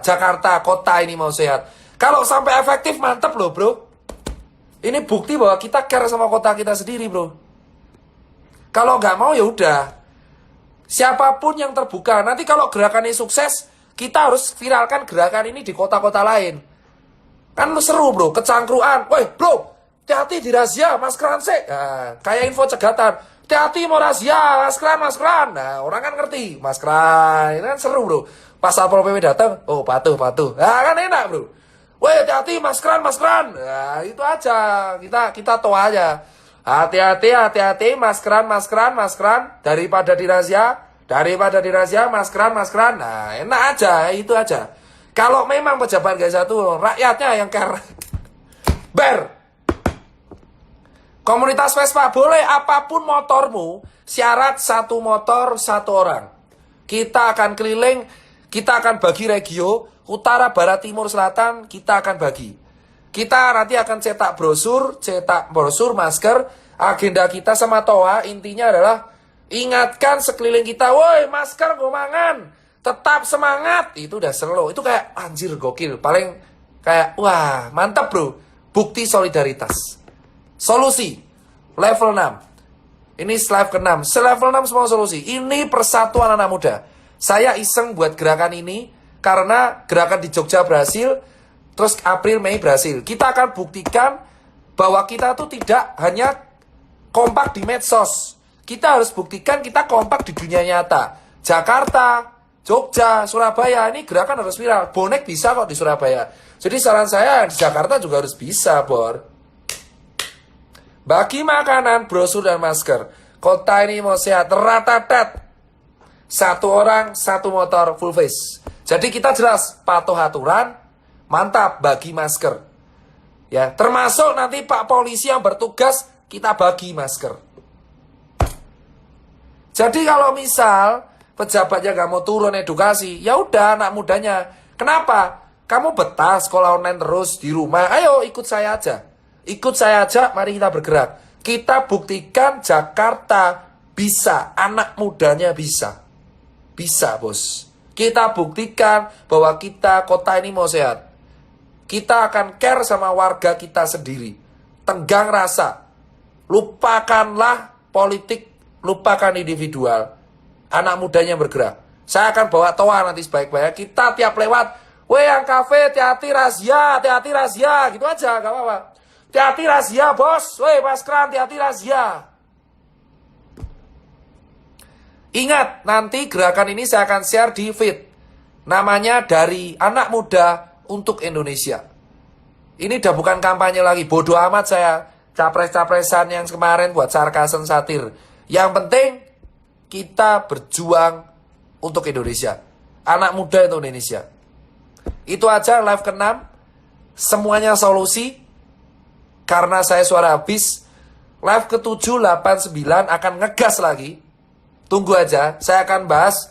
kota ini mau sehat. Kalau sampai efektif mantep loh bro. Ini bukti bahwa kita care sama kota kita sendiri bro. Kalau nggak mau ya udah. Siapapun yang terbuka. Nanti kalau gerakan ini sukses, kita harus viralkan gerakan ini di kota-kota lain. Kan lu seru bro, kecangkruan. Woi bro, hati-hati di razia, maskeran sih. Nah, kayak info cegatan. Hati-hati mau razia, maskeran. Nah orang kan ngerti, maskeran. Ini kan seru bro. Pas Satpol PP datang, oh patuh. Nah kan enak bro. Woi hati-hati maskeran. Nah itu aja, kita tahu aja. Hati-hati maskeran. Daripada dirazia maskeran. Nah enak aja, itu aja. Kalau memang pejabat gak satu, rakyatnya yang care. Ber. Komunitas Vespa boleh apapun motormu, syarat satu motor satu orang. Kita akan keliling, kita akan bagi regio. Utara, Barat, Timur, Selatan, kita akan bagi. Kita nanti akan cetak brosur, masker. Agenda kita sama Toa, intinya adalah ingatkan sekeliling kita, woi masker gue mangan, tetap semangat. Itu udah slow, itu kayak anjir gokil. Paling kayak, wah mantap bro, bukti solidaritas. Solusi, level 6. Ini slide ke-6, level 6 semua solusi. Ini persatuan anak muda. Saya iseng buat gerakan ini, karena gerakan di Jogja berhasil, terus April, Mei berhasil. Kita akan buktikan bahwa kita tuh tidak hanya kompak di medsos. Kita harus buktikan kita kompak di dunia nyata. Jakarta, Jogja, Surabaya, ini gerakan harus viral. Bonek bisa kok di Surabaya. Jadi saran saya di Jakarta juga harus bisa, Bor. Bagi makanan, brosur, dan masker. Kota ini mau sehat, ratatat. Satu orang, satu motor, full face. Jadi kita jelas patuh aturan, mantap bagi masker. Ya, termasuk nanti Pak Polisi yang bertugas kita bagi masker. Jadi kalau misal pejabatnya gak mau turun edukasi, ya udah anak mudanya. Kenapa? Kamu betah sekolah online terus di rumah. Ayo ikut saya aja. Mari kita bergerak. Kita buktikan Jakarta bisa, anak mudanya bisa. Bisa, bos. Kita buktikan bahwa kita kota ini mau sehat. Kita akan care sama warga kita sendiri. Tenggang rasa. Lupakanlah politik, lupakan individual. Anak mudanya bergerak. Saya akan bawa Toa nanti sebaik-baiknya. Kita tiap lewat, weh yang kafe, hati-hati razia. Gitu aja, gak apa-apa. Hati-hati razia, bos. Weh maskeran, hati-hati razia. Ingat, nanti gerakan ini saya akan share di feed. Namanya Dari Anak Muda untuk Indonesia. Ini udah bukan kampanye lagi. Bodoh amat saya capres-capresan yang kemarin buat sarkasen satir. Yang penting kita berjuang untuk Indonesia. Anak muda untuk Indonesia. Itu aja live ke-6. Semuanya solusi. Karena saya suara habis. Live ke-7, 8, 9 akan ngegas lagi. Tunggu aja, saya akan bahas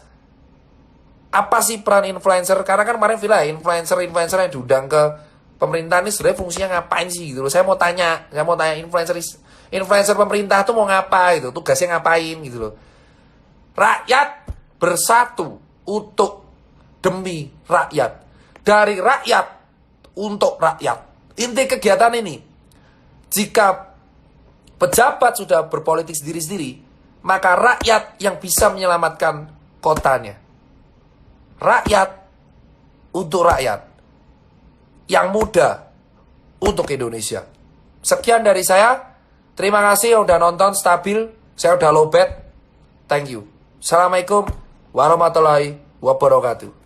apa sih peran influencer. Karena kan kemarin influencer yang diundang ke Pemerintah ini sebenarnya fungsinya ngapain sih gitu loh. Saya mau tanya influencer pemerintah tuh mau ngapa gitu, tugasnya ngapain gitu loh. Rakyat bersatu untuk demi rakyat, dari rakyat untuk rakyat. Inti kegiatan ini, jika pejabat sudah berpolitik sendiri-sendiri, maka rakyat yang bisa menyelamatkan kotanya. Rakyat untuk rakyat. Yang muda untuk Indonesia. Sekian dari saya. Terima kasih yang udah nonton stabil. Saya udah lowbat. Thank you. Assalamualaikum warahmatullahi wabarakatuh.